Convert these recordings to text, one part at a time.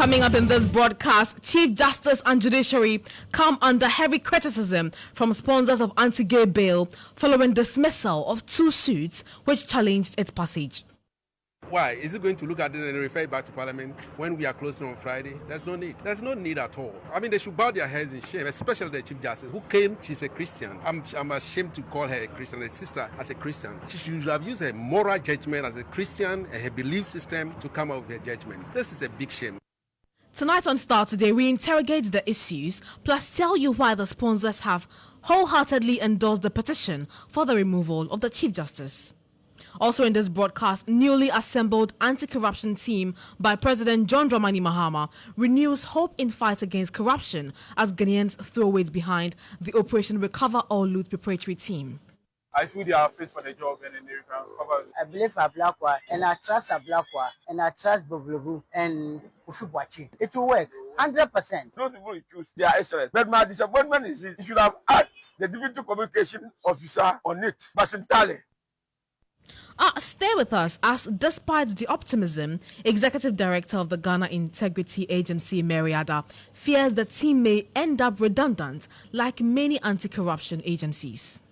Coming up in this broadcast, Chief Justice and Judiciary come under heavy criticism from sponsors of anti-gay bill following dismissal of 2 suits which challenged its passage. Why? Is it going to look at it and refer it back to Parliament when we are closing on Friday? There's no need. There's no need at all. I mean, they should bow their heads in shame, especially the Chief Justice, who came, she's a Christian. I'm ashamed to call her a Christian, a sister as a Christian. She should have used her moral judgment as a Christian and her belief system to come up with her judgment. This is a big shame. Tonight on Starr Today, we interrogate the issues, plus tell you why the sponsors have wholeheartedly endorsed the petition for the removal of the Chief Justice. Also in this broadcast, newly assembled anti-corruption team by President John Dramani Mahama renews hope in fight against corruption as Ghanaians throw weight behind the Operation Recover or Loot preparatory team. I feel they are fit for the job and then they can cover it. I believe a black one and I trust a black one and I trust Bovlevu and Ufubachi. It will work 100%. Those people you choose, they are excellent. But my disappointment is this. You should have asked the deputy communication officer on it. Basintale. Stay with us, as despite the optimism, Executive Director of the Ghana Integrity Agency, Mariada, fears the team may end up redundant like many anti-corruption agencies.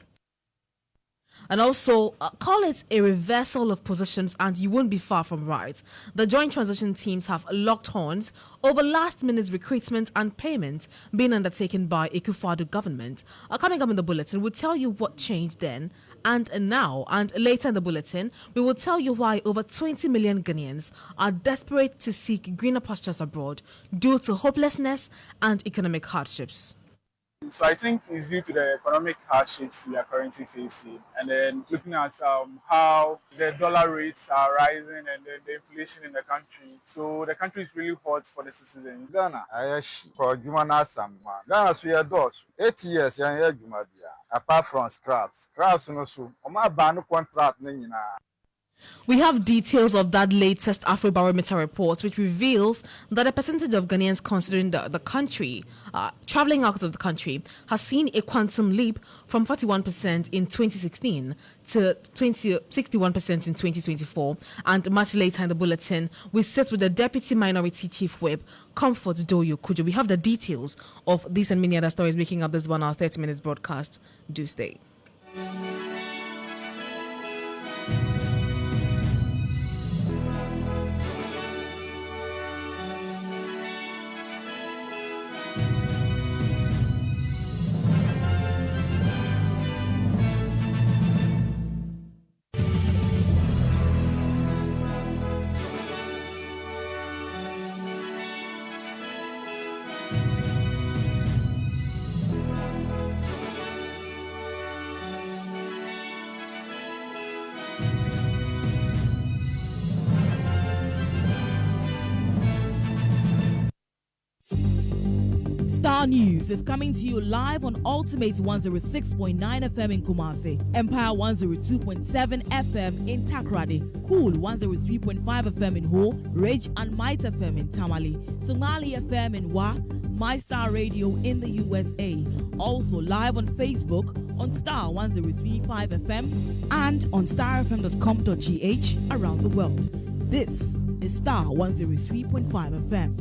And also, call it a reversal of positions and you won't be far from right. The joint transition teams have locked horns over last-minute recruitment and payment being undertaken by Akufo-Addo government. Coming up in the bulletin, we'll tell you what changed then and now. And later in the bulletin, we will tell you why over 20 million Ghanaians are desperate to seek greener pastures abroad due to hopelessness and economic hardships. So I think it's due to the economic hardships we are currently facing, and then looking at how the dollar rates are rising and then the inflation in the country. So the country is really hot for the citizens. Ghana, Ghana, so you're 8 years, apart from scraps, no so. Contract. We have details of that latest Afrobarometer report, which reveals that a percentage of Ghanaians considering the country, traveling out of the country, has seen a quantum leap from 41% in 2016 to 61% in 2024. And much later in the bulletin, we sit with the Deputy Minority Chief Whip, Comfort Doyo Kujo. We have the details of these and many other stories making up this 1 hour 30 minutes broadcast. Do stay. Starr News is coming to you live on Ultimate 106.9 FM in Kumasi, Empire 102.7 FM in Takrady, Cool 103.5 FM in Ho, Rage and Might FM in Tamale, Sonali FM in Wa, My Star Radio in the USA. Also live on Facebook on Starr 103.5 FM and on starfm.com.gh around the world. This is Starr 103.5 FM.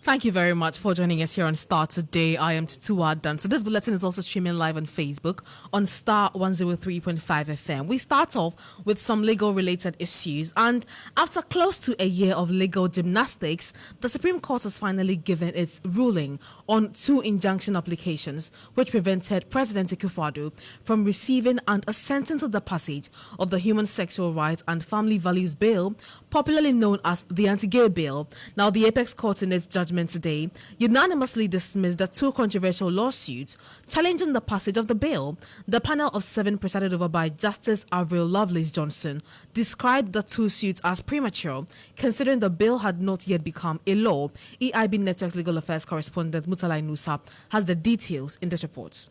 Thank you very much for joining us here on Starr Today. I am Tutua Dan. So this bulletin is also streaming live on Facebook on Starr 103.5 FM. We start off with some legal-related issues. And after close to a year of legal gymnastics, the Supreme Court has finally given its ruling on 2 injunction applications which prevented President Akufo-Addo from receiving and assenting to the passage of the Human Sexual Rights and Family Values Bill, popularly known as the Anti-Gay Bill. Now, the Apex Court in its judgment today unanimously dismissed the 2 controversial lawsuits challenging the passage of the bill. The panel of 7 presided over by Justice Avril Lovelace Johnson described the 2 suits as premature, considering the bill had not yet become a law. EIB Network's legal affairs correspondent Mutalai Nusa has the details in this report.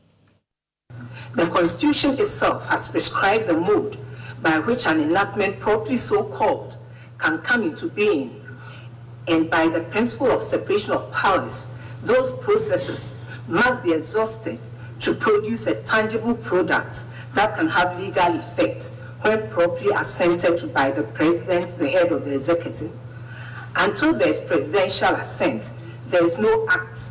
The Constitution itself has prescribed the mode by which an enactment properly so called can come into being, and by the principle of separation of powers, those processes must be exhausted to produce a tangible product that can have legal effect when properly assented to by the President, the head of the executive. Until there is presidential assent, there is no act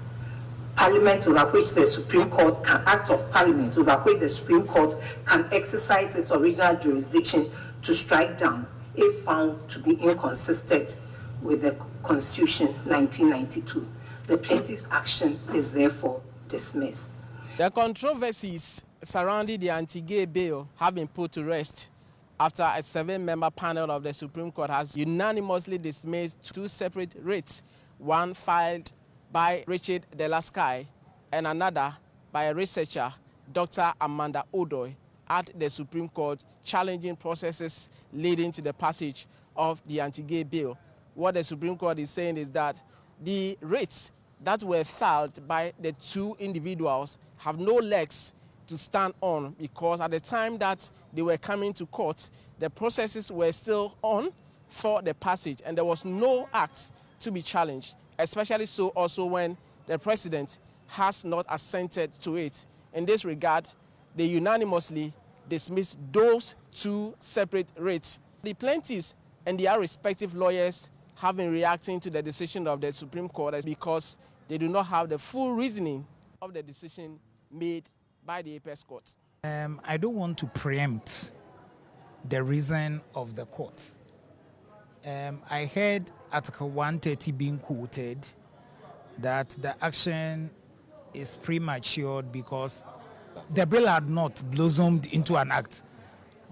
Parliament over which the Supreme Court can act of Parliament over which the Supreme Court can exercise its original jurisdiction to strike down if found to be inconsistent with the Constitution 1992. The plaintiff's action is therefore dismissed. The controversies surrounding the anti-gay bill have been put to rest after a 7-member panel of the Supreme Court has unanimously dismissed 2 separate writs, one filed by Richard Delasky and another by a researcher, Dr. Amanda Odoy, at the Supreme Court, challenging processes leading to the passage of the anti-gay bill. What the Supreme Court is saying is that the writs that were filed by the 2 individuals have no legs to stand on, because at the time that they were coming to court, the processes were still on for the passage and there was no act to be challenged, especially so also when the president has not assented to it. In this regard, they unanimously dismissed those 2 separate writs. The plaintiffs and their respective lawyers have been reacting to the decision of the Supreme Court because they do not have the full reasoning of the decision made by the apex court. I don't want to preempt the reason of the court. I heard Article 130 being quoted that the action is premature because the bill had not blossomed into an act.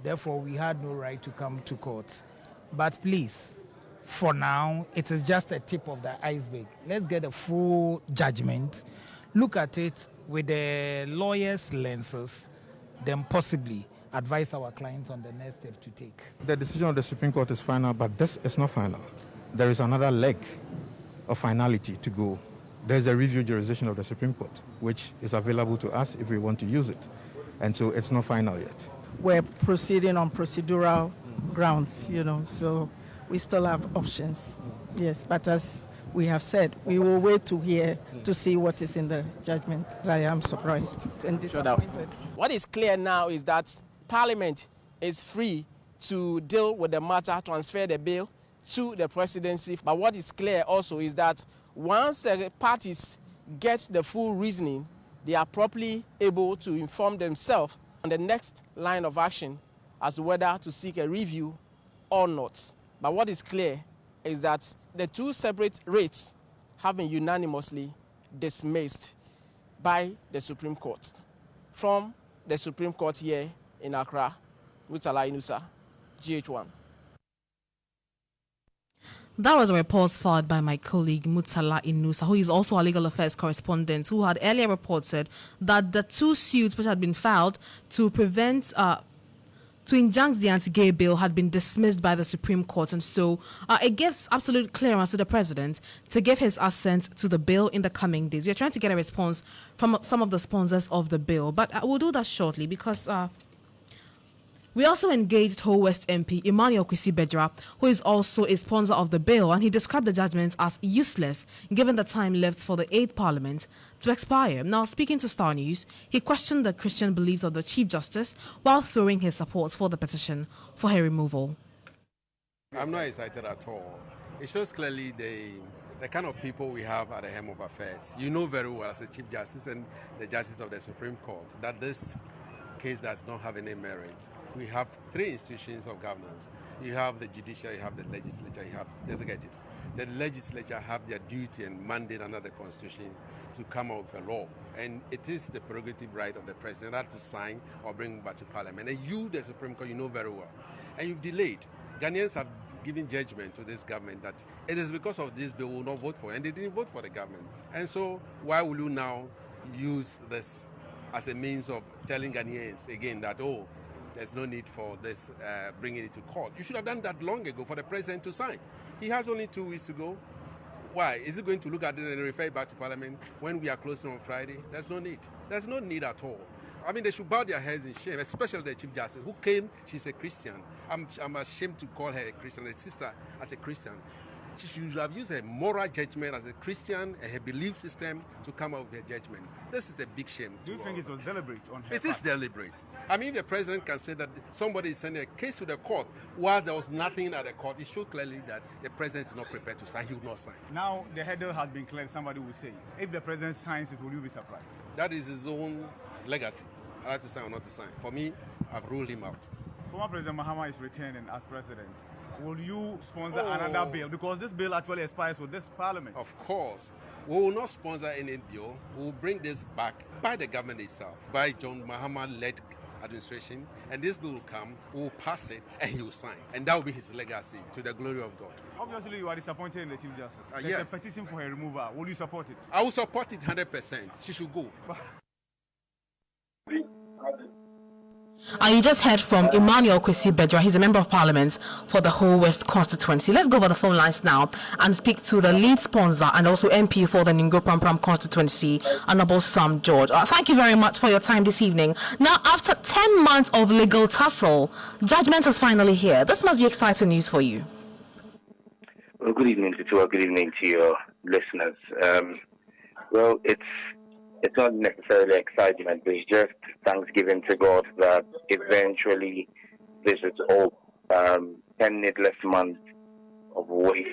Therefore, we had no right to come to court. But please, for now, it is just a tip of the iceberg. Let's get a full judgment, look at it with the lawyers' lenses, then possibly advise our clients on the next step to take. The decision of the Supreme Court is final, but this is not final. There is another leg of finality to go. There's a review jurisdiction of the Supreme Court, which is available to us if we want to use it. And so it's not final yet. We're proceeding on procedural grounds, so we still have options. Yes, but as we have said, we will wait to hear to see what is in the judgment. I am surprised and disappointed. What is clear now is that Parliament is free to deal with the matter, transfer the bill to the presidency. But what is clear also is that once the parties get the full reasoning, they are properly able to inform themselves on the next line of action as to whether to seek a review or not. But what is clear is that the 2 separate writs have been unanimously dismissed by the Supreme Court. From the Supreme Court here in Accra, Mutala Inusa, GH1. That was a report filed by my colleague Mutala Inusa, who is also a legal affairs correspondent, who had earlier reported that the 2 suits which had been filed to prevent to injunct the anti-gay bill had been dismissed by the Supreme Court, and so it gives absolute clearance to the president to give his assent to the bill in the coming days. We are trying to get a response from some of the sponsors of the bill, but we'll do that shortly because we also engaged Ho West MP Emmanuel Kwesi-Bedzra, who is also a sponsor of the bill, and he described the judgment as useless given the time left for the 8th Parliament to expire. Now, speaking to Starr News, he questioned the Christian beliefs of the Chief Justice while throwing his support for the petition for her removal. I'm not excited at all. It shows clearly the kind of people we have at the helm of affairs. You know very well as a Chief Justice and the Justice of the Supreme Court that this case does not have any merit. We have 3 institutions of governance. You have the judiciary, you have the legislature, you have the executive. The legislature have their duty and mandate under the Constitution to come up with a law. And it is the prerogative right of the president not to sign or bring it back to Parliament. And you, the Supreme Court, you know very well. And you've delayed. Ghanaians have given judgment to this government that it is because of this bill we will not vote for. And they didn't vote for the government. And so why will you now use this as a means of telling Ghanaians again that, oh, there's no need for this bringing it to court? You should have done that long ago for the president to sign. He has only 2 weeks to go. Why? Is he going to look at it and refer it back to Parliament when we are closing on Friday? There's no need. There's no need at all. I mean, they should bow their heads in shame, especially the Chief Justice, who came, she's a Christian. I'm ashamed to call her a Christian, a sister as a Christian. She should have used her moral judgment as a Christian and her belief system to come out with her judgment. This is a big shame. Do you think it was deliberate on her It part? is deliberate. I mean, if the president can say that somebody is sending a case to the court while there was nothing at the court, it shows clearly that the president is not prepared to sign. He will not sign. Now the hurdle has been cleared, somebody will say. If the president signs it, will you be surprised? That is his own legacy. I like to sign or not to sign. For me, I've ruled him out. Former President Mahama is returning as president. Will you sponsor another bill? Because this bill actually expires with this parliament. Of course. We will not sponsor any bill. We will bring this back by the government itself, by John Mahama-led administration, and this bill will come, we will pass it, and he will sign. And that will be his legacy to the glory of God. Obviously, you are disappointed in the Chief Justice. There's yes. a petition for her removal. Will you support it? I will support it 100%. She should go. You just heard from Emmanuel Kwesi Bedra. He's a member of parliament for the whole West constituency. Let's go over the phone lines now and speak to the lead sponsor and also MP for the Ningo Pram constituency, Honorable Sam George. Thank you very much for your time this evening. Now, after 10 months of legal tussle, judgment is finally here. This must be exciting news for you. Well, good evening to you. Good evening to your listeners. Well, it's not necessarily excitement, but it's just thanksgiving to God that eventually this is all 10 needless months of waste.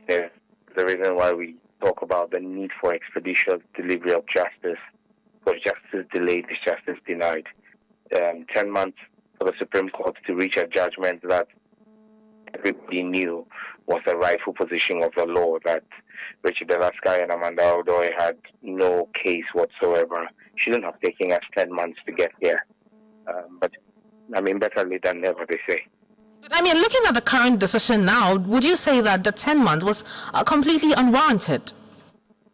There's the reason why we talk about the need for expeditious delivery of justice. For justice delayed is justice denied. 10 months for the Supreme Court to reach a judgment that everybody knew was the rightful position of the law, that Richard Delaskai and Amanda Odoy had no case whatsoever. Shouldn't have taken us 10 months to get here. But, I mean, better late than never, they say. But, I mean, looking at the current decision now, would you say that the 10 months was completely unwarranted?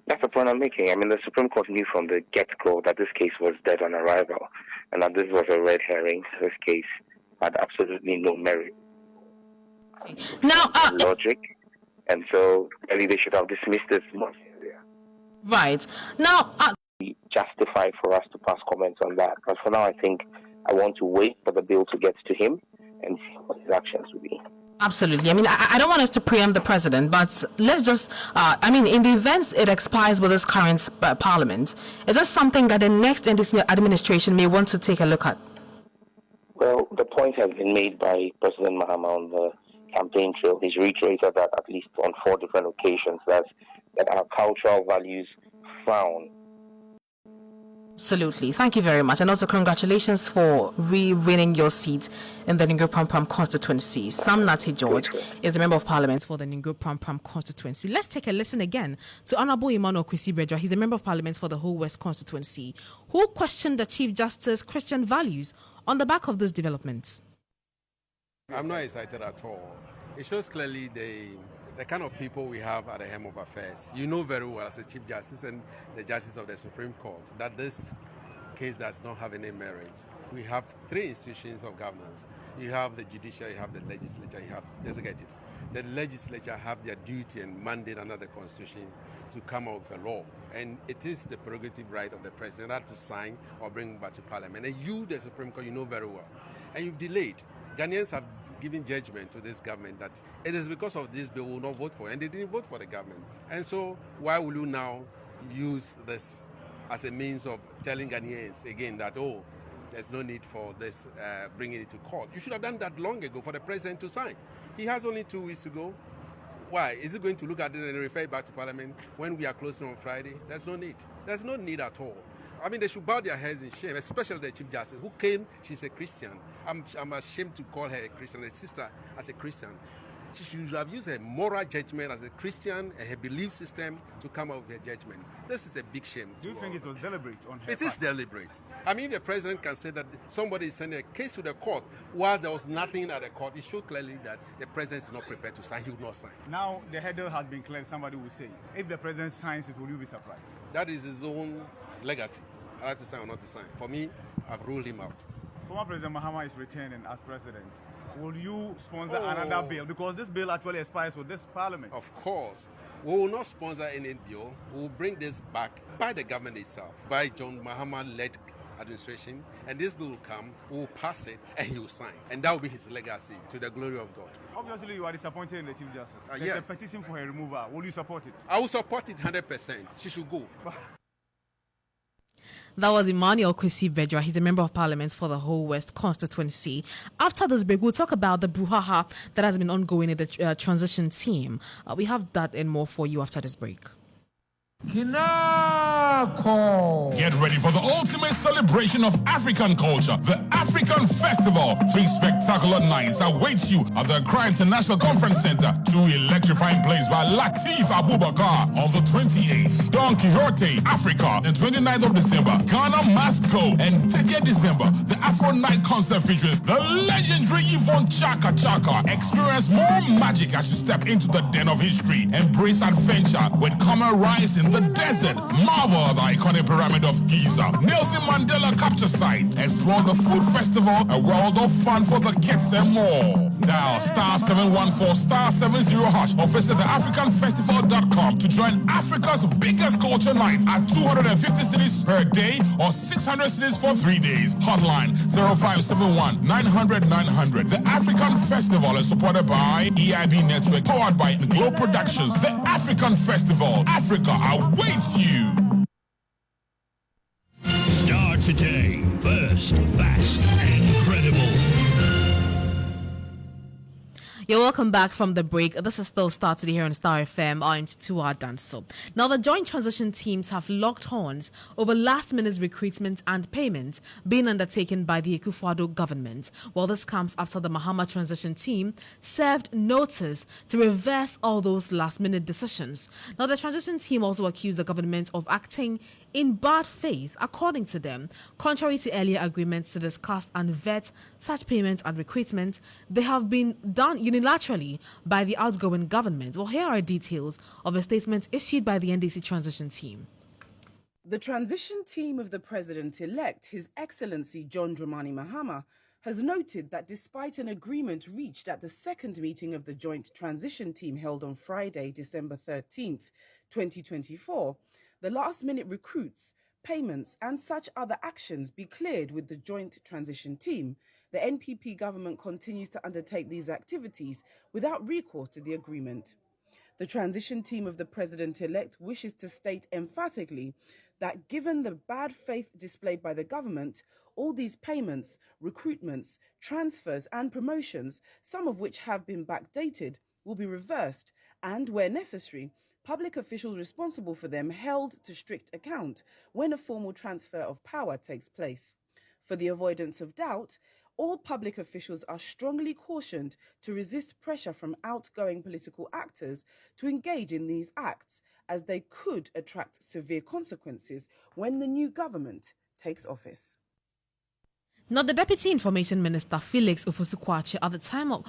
That's the point I'm making. I mean, the Supreme Court knew from the get-go that this case was dead on arrival, and that this was a red herring. This case had absolutely no merit. Now, logic, and so really they should have dismissed this much earlier. Right. Now, justified for us to pass comments on that. But for now, I think I want to wait for the bill to get to him and see what his actions will be. Absolutely. I mean, I don't want us to preempt the president, but let's just, in the event it expires with this current parliament, is that something that the next administration may want to take a look at? Well, the point has been made by President Mahama on the campaign trail. He's reiterated that at least on 4 different occasions, that our cultural values frown. Absolutely. Thank you very much. And also congratulations for re-winning your seat in the Ningo Pram constituency. Sam Nati George is a member of parliament for the Ningo Pram constituency. Let's take a listen again to Honorable Emmanuel Kwesi Bedra. He's a member of parliament for the whole West constituency, who questioned the Chief Justice's Christian values on the back of these developments. I'm not excited at all. It shows clearly the kind of people we have at the helm of affairs. You know very well as a Chief Justice and the Justice of the Supreme Court that this case does not have any merit. We have 3 institutions of governance. You have the judiciary, you have the legislature, you have the executive. The legislature have their duty and mandate under the Constitution to come up with a law. And it is the prerogative right of the president to sign or bring back to Parliament. And you, the Supreme Court, you know very well. And you've delayed. Ghanaians have given judgment to this government that it is because of this bill we will not vote for, and they didn't vote for the government. And so why will you now use this as a means of telling Ghanaians again that, oh, there's no need for this, bringing it to court? You should have done that long ago for the president to sign. He has only 2 weeks to go. Why? Is he going to look at it and refer it back to Parliament when we are closing on Friday? There's no need. There's no need at all. I mean, they should bow their heads in shame, especially the Chief Justice, who came, she's a Christian. I'm ashamed to call her a Christian, a sister as a Christian. She should have used her moral judgment as a Christian and her belief system to come out with her judgment. This is a big shame. Do you think it was deliberate on her It is deliberate. I mean, the president can say that somebody is sending a case to the court while there was nothing at the court. It shows clearly that the president is not prepared to sign. He will not sign. Now the hurdle has been cleared, somebody will say. If the president signs it, will you be surprised? That is his own legacy. I like to sign or not to sign. For me, I've ruled him out. Former President Mahama is returning as president. Will you sponsor another bill? Because this bill actually expires with this parliament. Of course. We will not sponsor any bill. We will bring this back by the government itself, by John Mahama-led administration, and this bill will come, we'll pass it, and he will sign. And that will be his legacy to the glory of God. Obviously, you are disappointed in the Chief Justice. There's Yes. a petition for her removal. Will you support it? I will support it 100%. She should go. That was Emmanuel Kwesi Vedra. He's a member of parliament for the Whole West constituency. After this break, we'll talk about the brouhaha that has been ongoing in the transition team. We have that and more for you after this break. Get ready for the ultimate celebration of African culture, the African Festival. 3 spectacular nights await you at the Accra International Conference Center. 2 electrifying plays by Lateef Abubakar on the 28th. Don Quixote, Africa, the 29th of December. Ghana Must Go. And 30th December, the Afro Night concert featuring the legendary Yvonne Chaka Chaka. Experience more magic as you step into the den of history. Embrace adventure with Common Rise in the desert. Marvel at the iconic pyramid of Giza. Nelson Mandela Capture Site. Explore the food festival, a world of fun for the kids and more. Dial *714 *70# or visit theafricanfestival.com to join Africa's biggest culture night at 250 cities per day or 600 cities for 3 days. Hotline 0571 900 900. The African Festival is supported by EIB Network, powered by Globe Productions. The African Festival. Africa awaits you. Starr today. First, fast, and credible. You're welcome back from the break. This is still Starr today here on Starr FM. I'm Tutua Danso. Now, the joint transition teams have locked horns over last-minute recruitment and payment being undertaken by the Akufo-Addo government. Well, this comes after the Mahama transition team served notice to reverse all those last-minute decisions. Now, the transition team also accused the government of acting in bad faith, according to them. Contrary to earlier agreements to discuss and vet such payments and recruitment, they have been done unilaterally by the outgoing government. Well, here are details of a statement issued by the NDC transition team. The transition team of the President-elect, His Excellency John Dramani Mahama, has noted that despite an agreement reached at the second meeting of the joint transition team held on Friday, December 13th, 2024, the last-minute recruits, payments and such other actions be cleared with the joint transition team, the NPP government continues to undertake these activities without recourse to the agreement. The transition team of the President-elect wishes to state emphatically that given the bad faith displayed by the government, all these payments, recruitments, transfers and promotions, some of which have been backdated, will be reversed and, where necessary, public officials responsible for them held to strict account when a formal transfer of power takes place. For the avoidance of doubt, all public officials are strongly cautioned to resist pressure from outgoing political actors to engage in these acts, as they could attract severe consequences when the new government takes office. Now, the Deputy Information Minister, Felix Ofosu-Kwakye, at the time of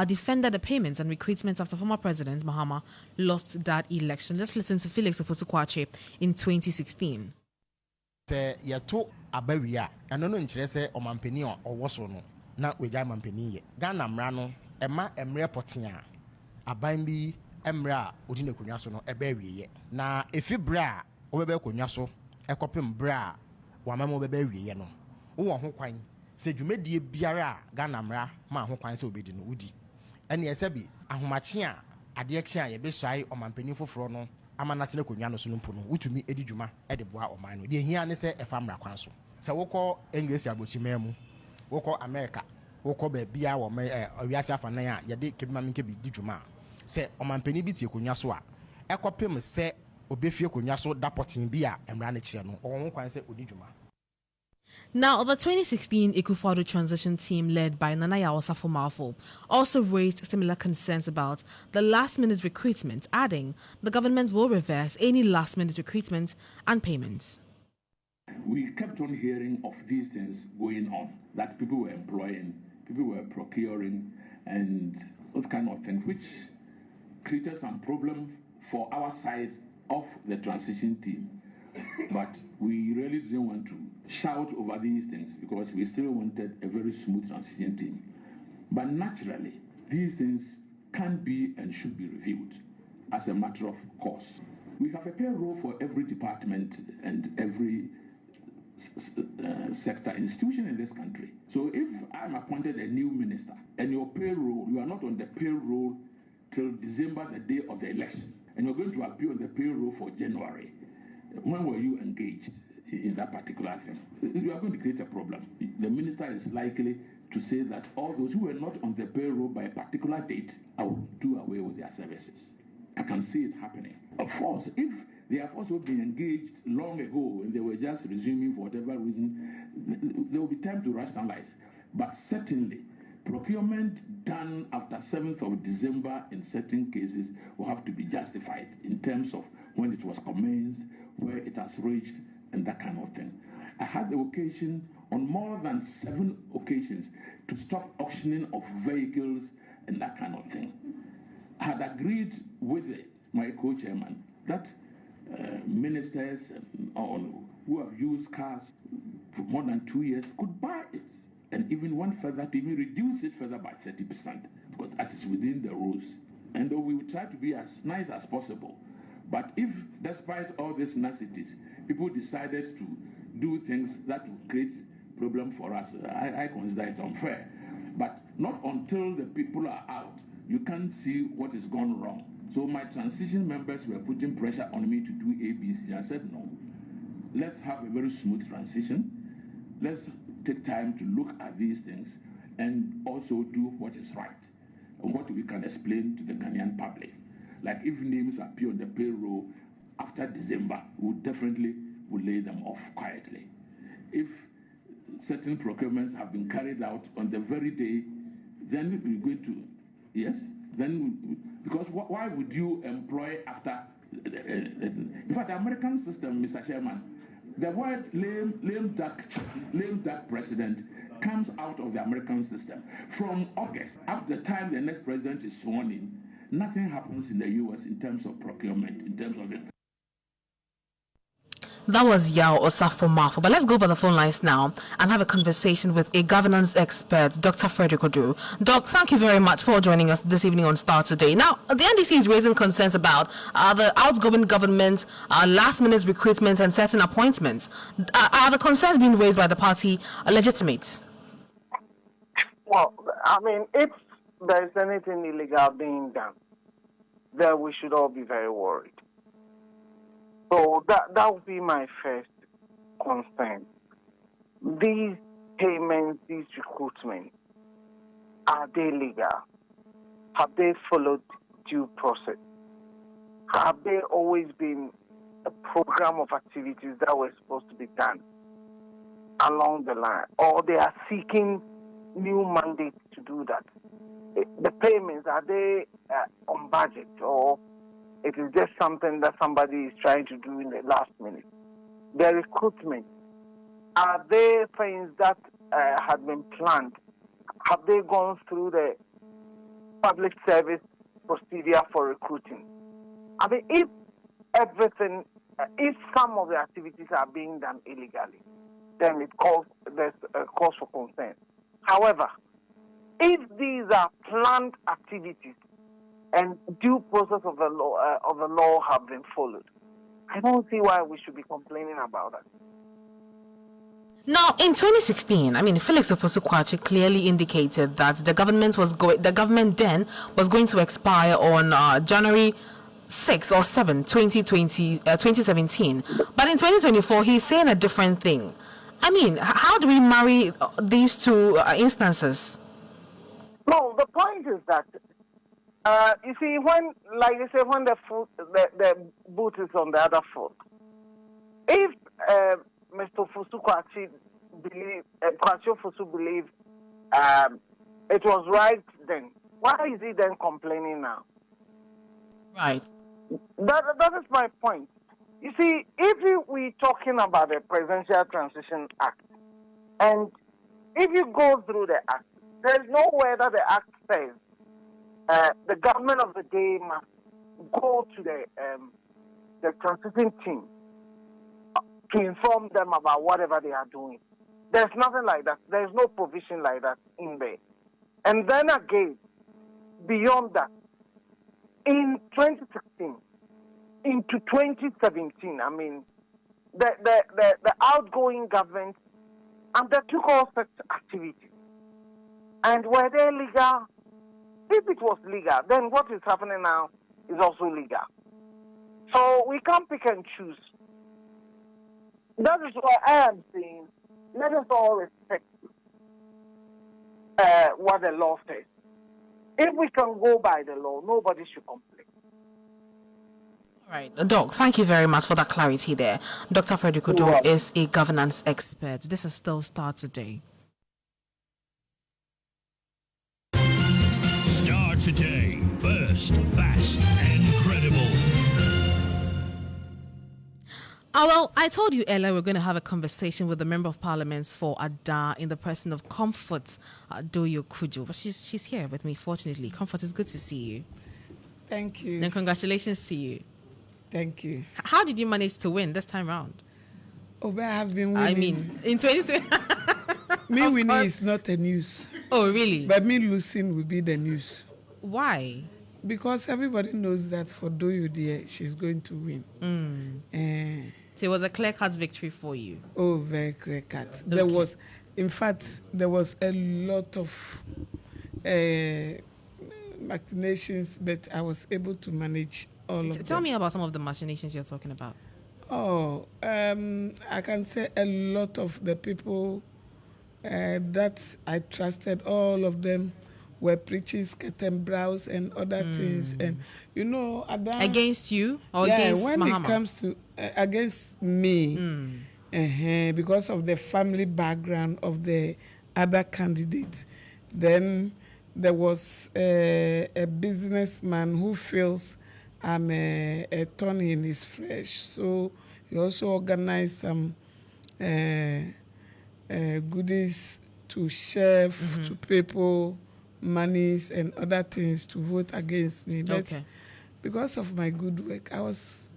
defended the payments and recruitment after former President Mahama lost that election. Let's listen to Felix Ofosu-Kwakye in 2016. Yato abawia ano no nkyerɛ sɛ ɔmampani a ɔwɔ so no na wagya mampani yɛ Ghana mmara no ɛma mmerɛ pɔtea aban bi mmerɛ a odi na konwa so no ɛbɛ awieyɛ na efi brɛ a ɔbɛbɛ konwa so ɛkɔpem brɛ a wamama ɔbɛbɛ awieyɛ no wo ho kwan sɛ dwumadie biara a Ghana mmara ma ho kwan sɛ obedi no wodi ɛne ɛsɛ bi ahomakye a adeɛ kye a yɛbɛsuae ɔmampani foforɔ no ama natene konwa no so no mpo no wutumi edi dwuma de boa ɔman no de hia ne sɛ ɛfa mmara kwan so sɛ wokɔ English abokyima mu wokɔ America wokɔ baabia wɔ awiase afanan a yɛde kebima minke bi di dwuma sɛ ɔmampani bi tie konwa so a ɛkɔpem sɛ obefie konwa so dapotin bi a mmara ne kyerɛ no ɔwɔ ho kwan sɛ odi dwuma. Now, the 2016 Akufo-Addo transition team led by Nana Yaw Osafo-Maafo also raised similar concerns about the last-minute recruitment, adding the government will reverse any last-minute recruitment and payments. We kept on hearing of these things going on, that people were employing, people were procuring, and those kind of things, which created some problem for our side of the transition team. But we really didn't want to shout over these things because we still wanted a very smooth transition team. But naturally, these things can be and should be reviewed as a matter of course. We have a payroll for every department and every sector institution in this country. So if I'm appointed a new minister and your payroll, you are not on the payroll till December, the day of the election, and you're going to appear on the payroll for January, when were you engaged in that particular thing? You are going to create a problem. The minister is likely to say that all those who were not on the payroll by a particular date, I will do away with their services. I can see it happening. Of course, if they have also been engaged long ago and they were just resuming for whatever reason, there will be time to rationalize. But certainly, procurement done after 7th of December in certain cases will have to be justified in terms of when it was commenced, where it has reached, and that kind of thing. I had the occasion on more than 7 occasions to stop auctioning of vehicles and that kind of thing. I had agreed with my co-chairman that ministers who have used cars for more than 2 years could buy it, and even went further to even reduce it further by 30%, because that is within the rules. And we will try to be as nice as possible. But if, despite all these niceties, people decided to do things that will create problem for us, I consider it unfair. But not until the people are out, you can't see what is gone wrong. So my transition members were putting pressure on me to do ABC. I said, no, let's have a very smooth transition. Let's take time to look at these things and also do what is right and what we can explain to the Ghanaian public. Like if names appear on the payroll after December, we definitely will lay them off quietly. If certain procurements have been carried out on the very day, then we're going to, yes, then, because why would you employ after, in fact, the American system, Mr. Chairman, the word lame duck president comes out of the American system. From August, up to the time the next president is sworn in, nothing happens in the U.S. in terms of procurement, in terms of the... That was Yao Osafo Mafo. But let's go over the phone lines now and have a conversation with a governance expert, Dr. Frederick Odu. Doc, thank you very much for joining us this evening on Starr Today. Now, the NDC is raising concerns about the outgoing government, last-minute recruitment and certain appointments. Are the concerns being raised by the party legitimate? Well, I mean, if there's anything illegal being done, then we should all be very worried. So that would be my first concern. These payments, these recruitments, are they legal? Have they followed due process? Have there always been a program of activities that were supposed to be done along the line? Or they are seeking new mandates to do that? The payments, are they on budget, or it is just something that somebody is trying to do in the last minute? The recruitment, are they things that had been planned? Have they gone through the public service procedure for recruiting? I mean, if everything, if some of the activities are being done illegally, then there's a cause for concern. However, if these are planned activities and due process of the law have been followed, I don't see why we should be complaining about that. Now, in 2016, Felix Ofosu-Kwakye clearly indicated that the government then was going to expire on January 6 or 7, 2017. But in 2024, he's saying a different thing. How do we marry these two instances? No, the point is that you see, when, like you say, when the boot is on the other foot, if Mr. Ofosu-Kwakye believe it was right then, why is he then complaining now? Right. That is my point. You see, if we're talking about the Presidential Transition Act, and if you go through the act, there's nowhere that the act says the government of the day must go to the transition team to inform them about whatever they are doing. There's nothing like that. There's no provision like that in there. And then again, beyond that, in 2016 into 2017, the outgoing government undertook all such activities. And were they legal? If it was legal, then what is happening now is also legal. So we can't pick and choose. That is why I am saying, let us all respect what the law says. If we can go by the law, nobody should complain. All right, Doc, thank you very much for that clarity there. Dr. Frederick Odo is a governance expert. This is still Starr Today. Starr Today, first, fast, and credible. Well, I told you earlier we're going to have a conversation with the Member of Parliament for Ada in the person of Comfort Doyo Kujo. But she's here with me, fortunately. Comfort, it's good to see you. Thank you. And congratulations to you. Thank you. How did you manage to win this time round? Oh, but I have been winning. I mean, in 2020. Me winning is not a news. Oh, really? But me losing will be the news. Why? Because everybody knows that for Doyo dear, she's going to win. So it was a clear-cut victory for you. Oh, very clear-cut. Okay. There was a lot of machinations, but I was able to manage all of them. Tell me about some of the machinations you're talking about. Oh, I can say a lot of the people that I trusted, all of them were preaching curtain brows and other things. And, you know, Adam, against you or against when Mahama? It comes to against me, because of the family background of the other candidates, then there was a businessman who feels I'm a thorn in his flesh. So he also organized some goodies to share to people, monies and other things to vote against me. But because of my good work, I was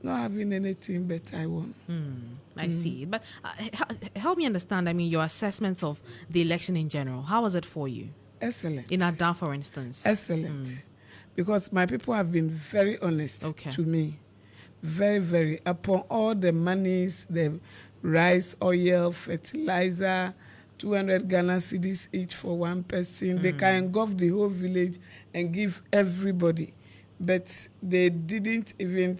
not having anything, but I won. I see. But help me understand, I mean, your assessments of the election in general. How was it for you? Excellent. In Ada, for instance? Excellent. Because my people have been very honest to me. Very, very. Upon all the monies, the rice, oil, fertilizer, 200 Ghana cedis each for one person. They can engulf the whole village and give everybody. But they didn't even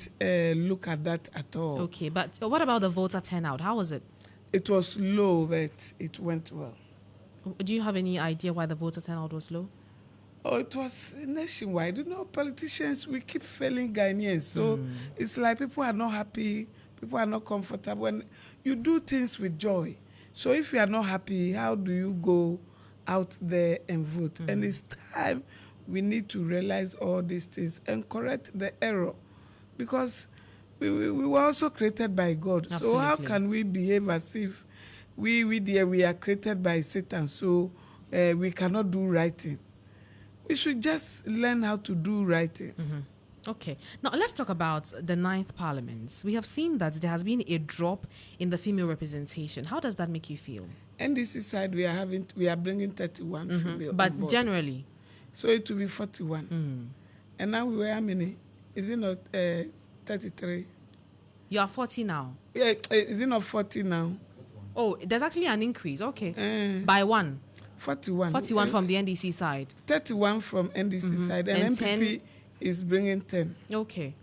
look at that at all. Okay, but what about the voter turnout? How was it? It was low, but it went well. Do you have any idea why the voter turnout was low? Oh, it was nationwide. You know, politicians, we keep failing Ghanaians. So it's like people are not happy, people are not comfortable. And you do things with joy. So if you are not happy, how do you go out there and vote? And it's time we need to realize all these things and correct the error. Because we were also created by God. Absolutely. So how can we behave as if we are created by Satan, so we cannot do right thing? We should just learn how to do right things. Okay. Now, let's talk about the 9th Parliament. We have seen that there has been a drop in the female representation. How does that make you feel? NDC side, we are bringing 31 female. But generally? So it will be 41. And now we were how many? Is it not 33? You are 40 now? Yeah, is it not 40 now? Oh, there's actually an increase. Okay. By one? 41. 41 from the NDC side. 31 from NDC side. And MPP 10 is bringing 10. Okay.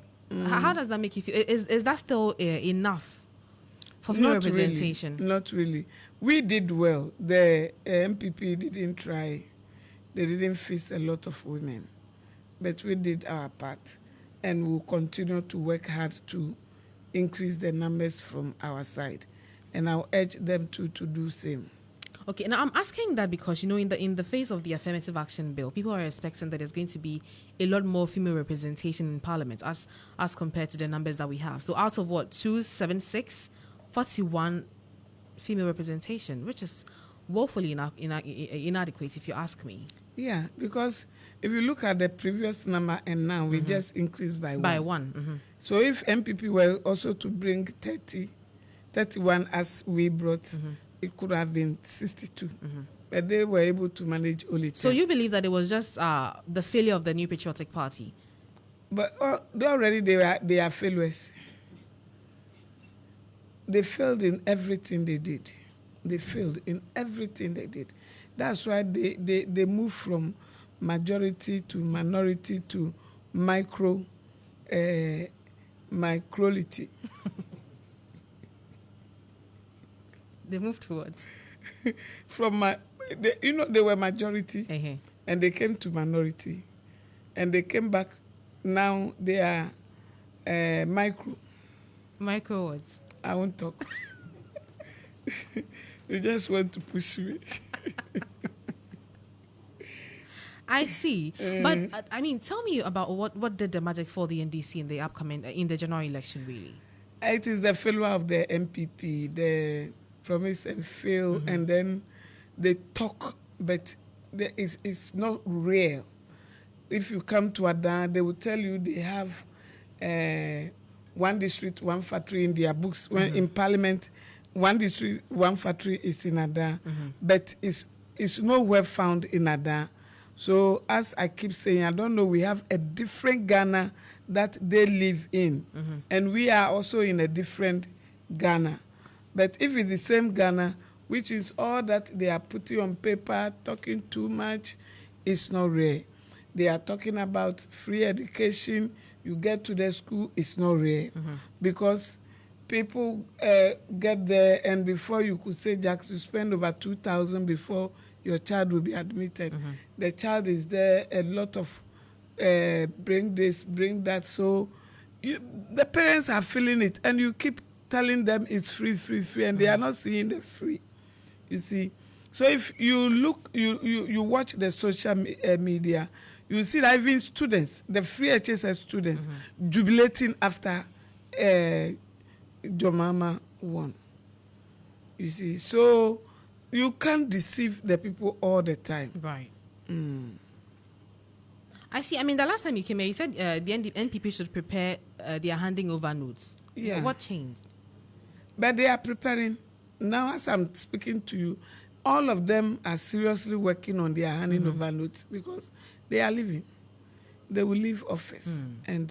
How does that make you feel? Is that still enough for female representation? Really, not really. We did well. The MPP didn't try. They didn't face a lot of women. But we did our part. And we'll continue to work hard to increase the numbers from our side. And I'll urge them to do same. Okay, now I'm asking that because, you know, in the face of the affirmative action bill, people are expecting that there's going to be a lot more female representation in Parliament as compared to the numbers that we have. So out of 276, 41 female representation, which is woefully inadequate, if you ask me. Yeah, because if you look at the previous number and now, we just increased by one. By one. So if MPP were also to bring 31 as we brought, it could have been 62. But they were able to manage only 10. So you believe that it was just the failure of the New Patriotic Party? But they are failures. they failed in everything they did. They failed in everything they did. That's why they moved from majority to minority to microlity. They moved towards they were majority and they came to minority and they came back. Now they are micro. Micro words. I won't talk. You just want to push me. I see. But I mean, tell me about what did the magic for the NDC in the upcoming in the general election really? It is the failure of the MPP, the promise and fail, and then they talk, but it's not real. If you come to Adan, they will tell you they have one district, one factory in their books. When in Parliament, one district, one factory is in Adan, but it's nowhere found in Adan. So as I keep saying, I don't know, we have a different Ghana that they live in, and we are also in a different Ghana. But if it's the same Ghana, which is all that they are putting on paper, talking too much, it's not real. They are talking about free education. You get to the school, it's not real. Because people get there, and before you could say, Jack, you spend over 2,000 before your child will be admitted. The child is there, a lot of bring this, bring that. So the parents are feeling it, and you keep telling them it's free, and they are not seeing the free. You see, so if you look, you watch the social media, you see that even students, the free HSS students, jubilating after Jomama won. You see, so you can't deceive the people all the time. Right. I see. I mean, the last time you came here, you said the NPP should prepare their handing over notes. Yeah. What changed? But they are preparing. Now, as I'm speaking to you, all of them are seriously working on their handing over notes because they are leaving. They will leave office. And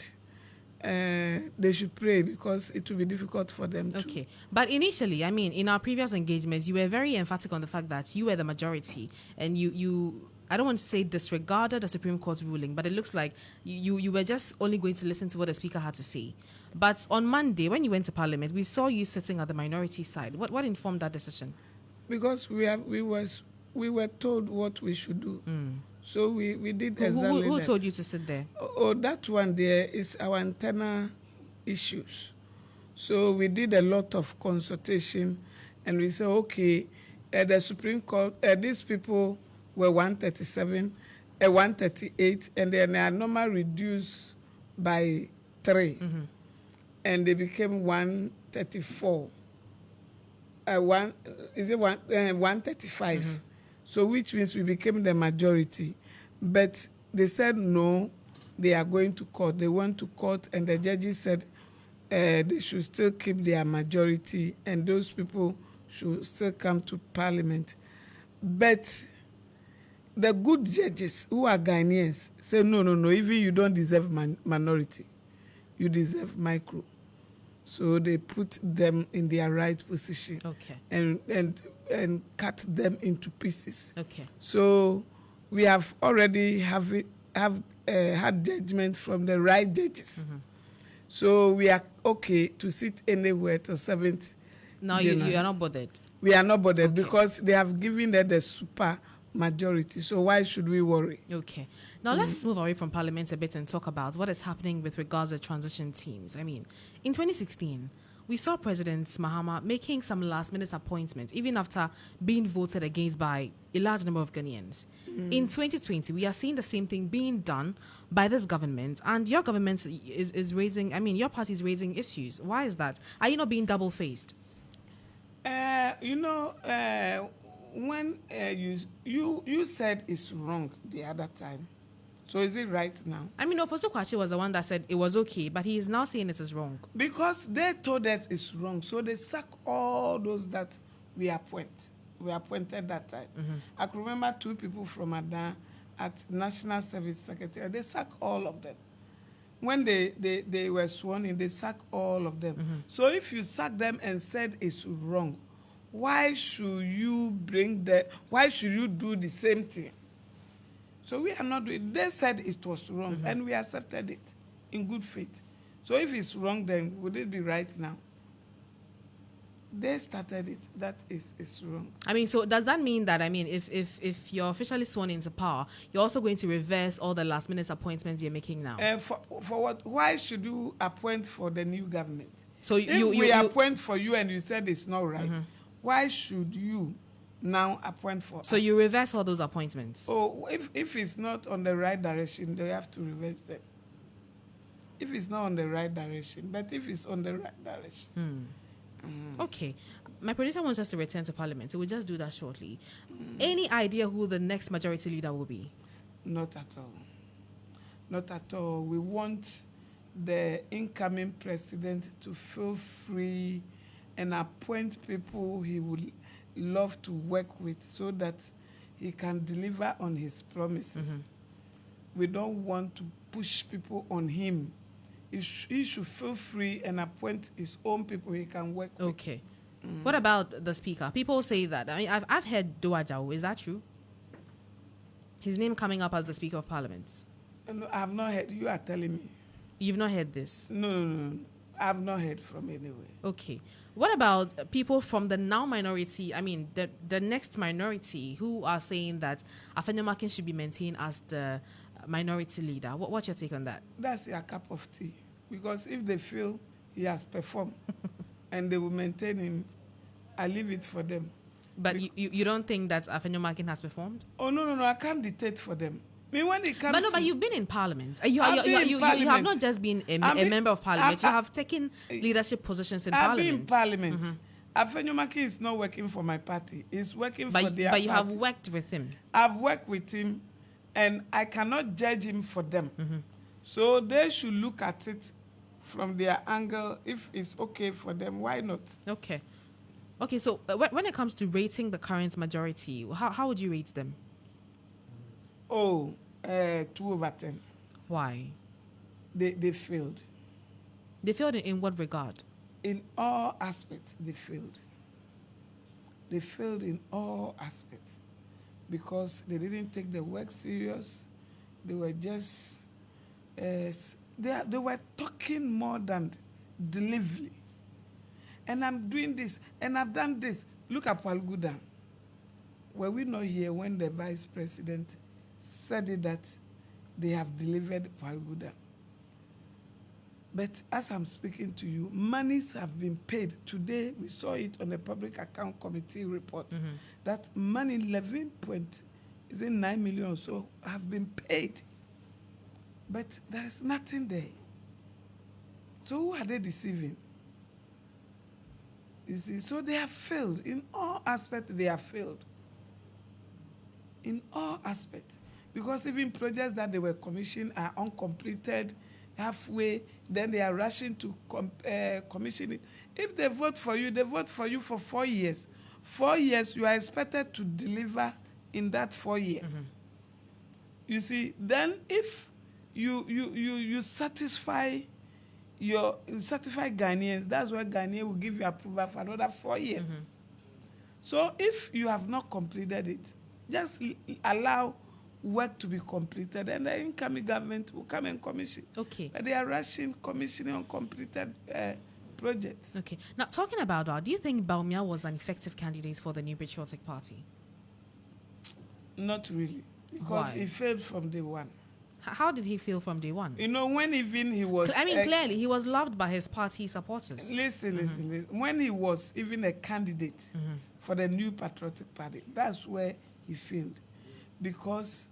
they should pray because it will be difficult for them to. Okay. But initially, I mean, in our previous engagements, you were very emphatic on the fact that you were the majority and you I don't want to say disregarded the Supreme Court's ruling, but it looks like you were just only going to listen to what the Speaker had to say. But on Monday, when you went to Parliament, we saw you sitting at the minority side. What informed that decision? Because we were told what we should do. So we did exactly who that. told you to sit there? Oh, that one there is our internal issues. So we did a lot of consultation, and we said, okay, the Supreme Court, these people were 137, 138, and then they are normal reduced by 3, and they became 134. 135. So which means we became the majority. But they said no, they are going to court. They went to court, and the judges said they should still keep their majority, and those people should still come to Parliament. But the good judges who are Ghanaians say, no, even you don't deserve minority. You deserve micro. So they put them in their right position. Okay. And cut them into pieces. Okay. So we have already had judgment from the right judges. So we are okay to sit anywhere till 7th. Now you are not bothered. We are not bothered because they have given them the super majority. So why should we worry? Okay. Now let's move away from Parliament a bit and talk about what is happening with regards to transition teams. I mean, in 2016, we saw President Mahama making some last-minute appointments, even after being voted against by a large number of Ghanaians. In 2020, we are seeing the same thing being done by this government, and your government is raising, I mean, your party is raising issues. Why is that? Are you not being double-faced? When you said it's wrong the other time, so is it right now? I mean, Ofosu Kwakye was the one that said it was okay, but he is now saying it is wrong. Because they told us it's wrong, so they sack all those that we appointed that time. I can remember 2 people from Adan at National Service Secretary. They sack all of them. when they were sworn in, they sacked all of them. So if you sack them and said it's wrong, why should you why should you do the same thing? So we are not doing. They said it was wrong, and we accepted it in good faith. So if it's wrong, then would it be right now? They started it. That is wrong. I mean, so does that mean that, I mean, if you're officially sworn into power, you're also going to reverse all the last minute appointments you're making now? For what? Why should you appoint for the new government? So if we appoint for you and you said it's not right, why should you now appoint for us? So you reverse all those appointments? Oh, if it's not on the right direction, they have to reverse them. If it's not on the right direction, but if it's on the right direction. Okay. My producer wants us to return to Parliament, so we'll just do that shortly. Any idea who the next majority leader will be? Not at all. Not at all. We want the incoming president to feel free and appoint people he would love to work with so that he can deliver on his promises. We don't want to push people on him. He should feel free and appoint his own people he can work with. Okay. What about the speaker? People say that. I mean, I've heard Duajao. Is that true? His name coming up as the Speaker of Parliament. No, I have not heard. You are telling me. You've not heard this? No. I have not heard from anywhere. Okay. What about people from the now minority, I mean, the next minority, who are saying that Afenyomakin should be maintained as the minority leader? What's your take on that? That's their cup of tea. Because if they feel he has performed and they will maintain him, I leave it for them. But you don't think that Afenyomakin has performed? Oh, no. I can't dictate for them. I mean, when it comes but you've been in Parliament. You have not just been a member of Parliament. You have taken leadership positions in Parliament. I've been in Parliament. Afenyomakin is not working for my party. He's working for their party. But you have worked with him. I've worked with him, and I cannot judge him for them. So they should look at it from their angle. If it's okay for them, why not? Okay, so when it comes to rating the current majority, how would you rate them? 2/10. Why? They failed. They failed in what regard? In all aspects, they failed. They failed in all aspects because they didn't take the work serious. They were just they were talking more than delivery. And I'm doing this, and I've done this. Look at Palguda. Were we not here when the vice president said it that they have delivered Palguda? But as I'm speaking to you, monies have been paid. Today, we saw it on the Public Account Committee report that money 11.9 million or so have been paid. But there is nothing there. So who are they deceiving? You see, so they have failed. In all aspects, they have failed. In all aspects. Because even projects that they were commissioned are uncompleted, halfway, then they are rushing to commission it. If they vote for you, they vote for you for 4 years. 4 years, you are expected to deliver in that 4 years. You see, then if you satisfy Ghanaians, that's why Ghanaians will give you approval for another 4 years. So if you have not completed it, just allow work to be completed, and the incoming government will come and commission. Okay. But they are rushing commissioning uncompleted projects. Okay. Now, talking about that, do you think Baumia was an effective candidate for the New Patriotic Party? Not really, because he failed from day one. How did he fail from day one? You know, when even he was... I mean, clearly, he was loved by his party supporters. Listen. When he was even a candidate for the New Patriotic Party, that's where he failed. Because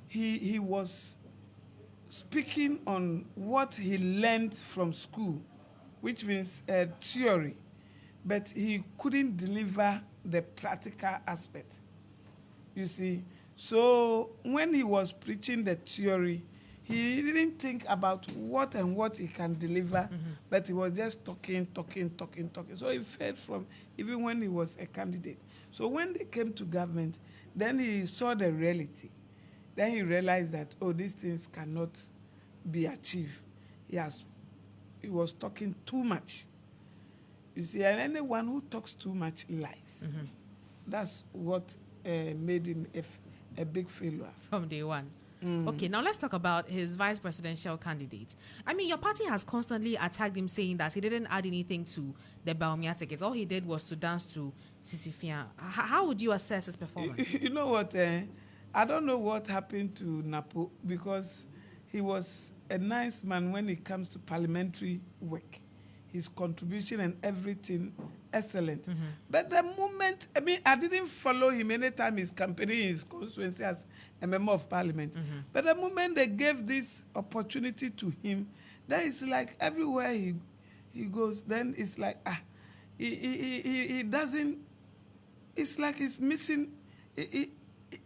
he was speaking on what he learned from school, which means theory, but he couldn't deliver the practical aspect. You see, so when he was preaching the theory, he didn't think about what he can deliver, but he was just talking. So he failed from even when he was a candidate. So when they came to government, then he saw the reality. Then he realized that, these things cannot be achieved. he was talking too much. You see, and anyone who talks too much lies. That's what made him a big failure. From day one. Okay, now let's talk about his vice presidential candidate. I mean, your party has constantly attacked him, saying that he didn't add anything to the Baumia tickets. All he did was to dance to Sisifia. How would you assess his performance? You know what? I don't know what happened to Napo, because he was a nice man when it comes to parliamentary work. His contribution and everything, excellent. But the moment, I mean, I didn't follow him anytime he's campaigning in his constituency as a member of parliament. But the moment they gave this opportunity to him, then it's like everywhere he goes, then it's like, he doesn't, it's like he's missing,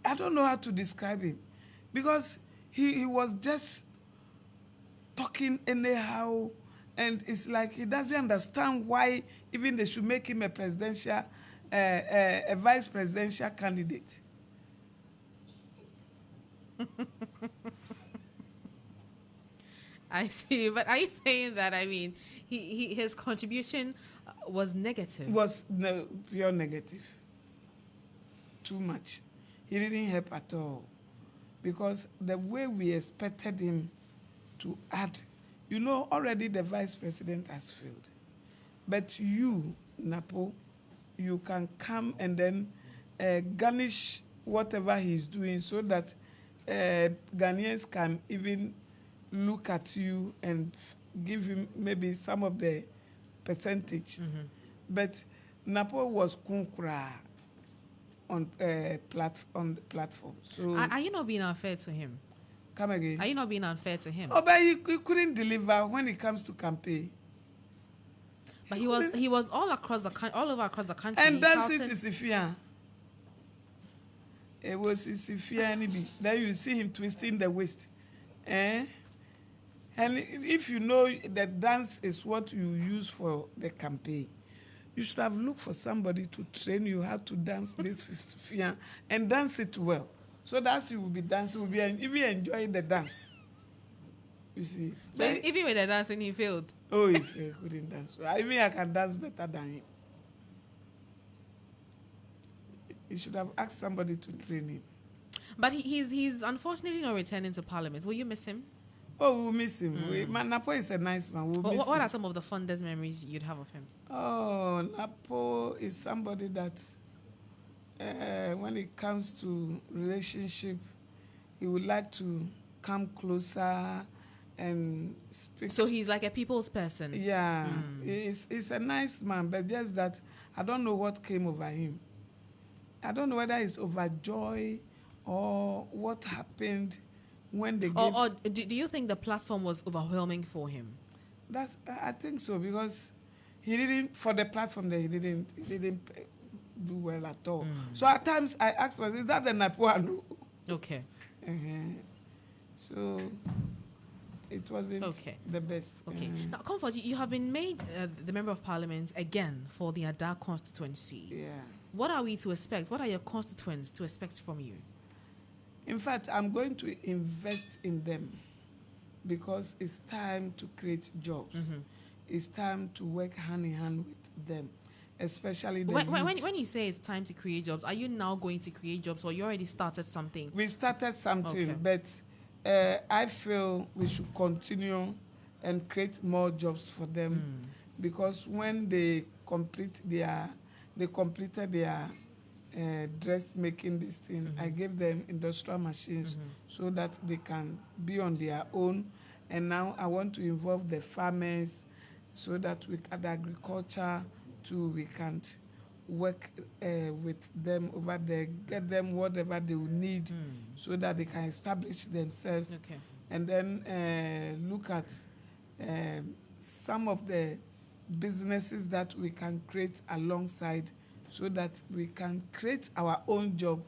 I don't know how to describe him. Because he was just talking anyhow, and it's like he doesn't understand why even they should make him a presidential, a vice presidential candidate. I see, but are you saying that, I mean, his contribution was negative? Was pure negative. Too much. He didn't help at all. Because the way we expected him to add, you know, already the vice president has failed. But you, Napo, you can come and then garnish whatever he's doing so that Ghanaians can even look at you and give him maybe some of the percentages. But Napo was kunkra on the platform. So are you not being unfair to him? Come again. Are you not being unfair to him? Oh, but he couldn't deliver when it comes to campaign. But he was all over across the country. And that's Sisifia. It was Sisifia. Then you see him twisting the waist. And if you know that dance is what you use for the campaign, you should have looked for somebody to train you how to dance this Sisifia and dance it well. So that you will be dancing, even enjoying the dance. You see. So even with the dancing, he failed. Oh, he couldn't dance. Even I can dance better than him. You should have asked somebody to train him. But he's unfortunately not returning to Parliament. Will you miss him? Oh, we'll miss him. Napo is a nice man. What are some of the fondest memories you'd have of him? Oh, Napo is somebody that, when it comes to relationship, he would like to come closer and speak. So he's like a people's person. Yeah, he's a nice man, but just that I don't know what came over him. I don't know whether it's overjoy or what happened when they gave... Or do you think the platform was overwhelming for him? I think so, because he didn't, for the platform that he didn't do well at all. So at times I ask myself, is that the Napo? Okay. So it wasn't the best. Okay. Now, Comfort, you have been made the Member of Parliament again for the Ada constituency. Yeah. What are we to expect? What are your constituents to expect from you? In fact, I'm going to invest in them because it's time to create jobs. It's time to work hand in hand with them, especially the when you say it's time to create jobs, are you now going to create jobs or you already started something? We started something, but I feel we should continue and create more jobs for them because when they completed their dressmaking this thing, I gave them industrial machines so that they can be on their own. And now I want to involve the farmers so that we can agriculture too. We can work with them over there, get them whatever they will need so that they can establish themselves. And then look at some of the businesses that we can create alongside so that we can create our own job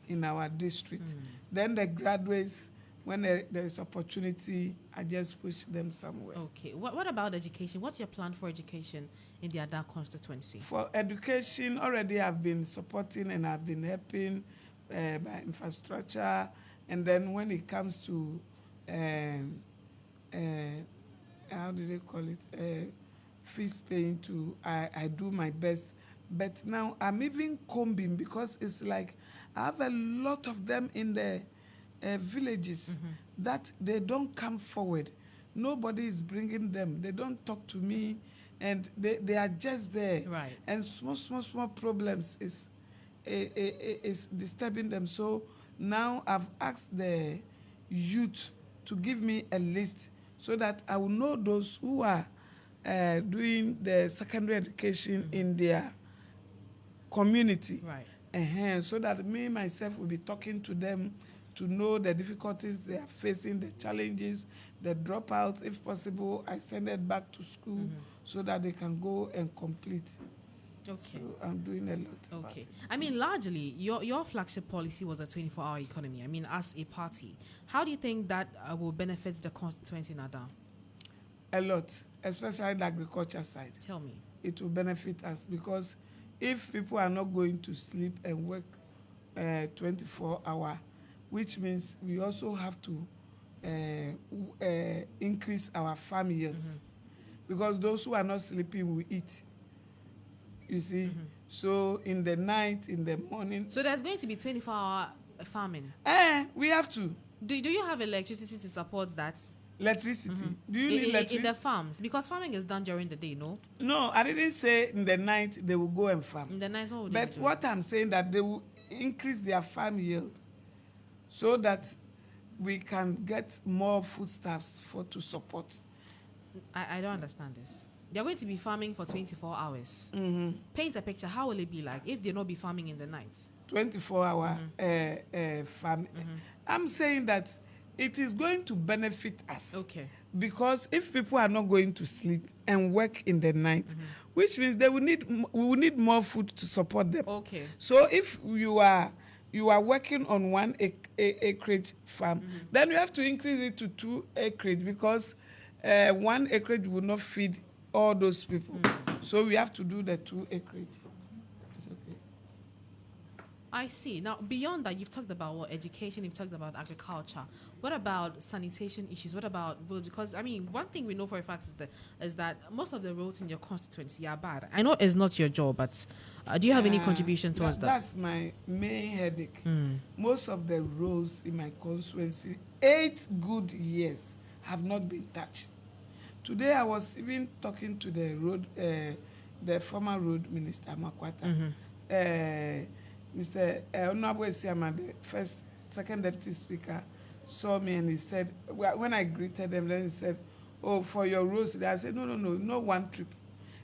in our district. Then the graduates, when there is opportunity, I just push them somewhere. Okay. What about education? What's your plan for education in the Ada constituency? For education, already I've been supporting and I've been helping by infrastructure. And then when it comes to what do they call it? Fees paying to, I do my best. But now I'm even combing because it's like I have a lot of them in the villages that they don't come forward. Nobody is bringing them. They don't talk to me, and they are just there. Right. And small problems is disturbing them. So now I've asked the youth to give me a list so that I will know those who are doing the secondary education in their community. Right. So that me myself will be talking to them to know the difficulties they are facing, the challenges, the dropouts. If possible, I send it back to school so that they can go and complete. Okay. So I'm doing a lot about it. I mean, largely, your flagship policy was a 24-hour economy. I mean, as a party, how do you think that will benefit the constituency in Ada? A lot, especially the agriculture side. Tell me. It will benefit us because if people are not going to sleep and work 24 hours, which means we also have to increase our farm yields because those who are not sleeping will eat. You see, so in the night, in the morning. So there's going to be 24-hour farming. We have to. Do you have electricity to support that? Electricity. Do you need electricity in the farms? Because farming is done during the day, no? No, I didn't say in the night they will go and farm. In the night, what would they But be doing? what I'm saying that they will increase their farm yield so that we can get more foodstuffs to support. I don't understand this. They're going to be farming for 24 hours. Paint a picture. How will it be like if they not be farming in the nights? 24-hour farm. I'm saying that it is going to benefit us. Okay. Because if people are not going to sleep and work in the night, which means we will need more food to support them. Okay. So if you are working on 1 acreage farm, then you have to increase it to 2 acreage because 1 acreage will not feed all those people. So we have to do the 2 acreage. It's okay. I see. Now, beyond that, you've talked about education, you've talked about agriculture. What about sanitation issues? What about roads? Because, I mean, one thing we know for a fact is that most of the roads in your constituency are bad. I know it's not your job, but do you have any contribution towards that? That's my main headache. Most of the roads in my constituency, 8 good years, have not been touched. Today, I was even talking to the former road minister, Makwata. Mr. Honorable Esiama, the second deputy speaker, saw me and he said, when I greeted them, then he said, oh, for your roads. I said, no 1 trip.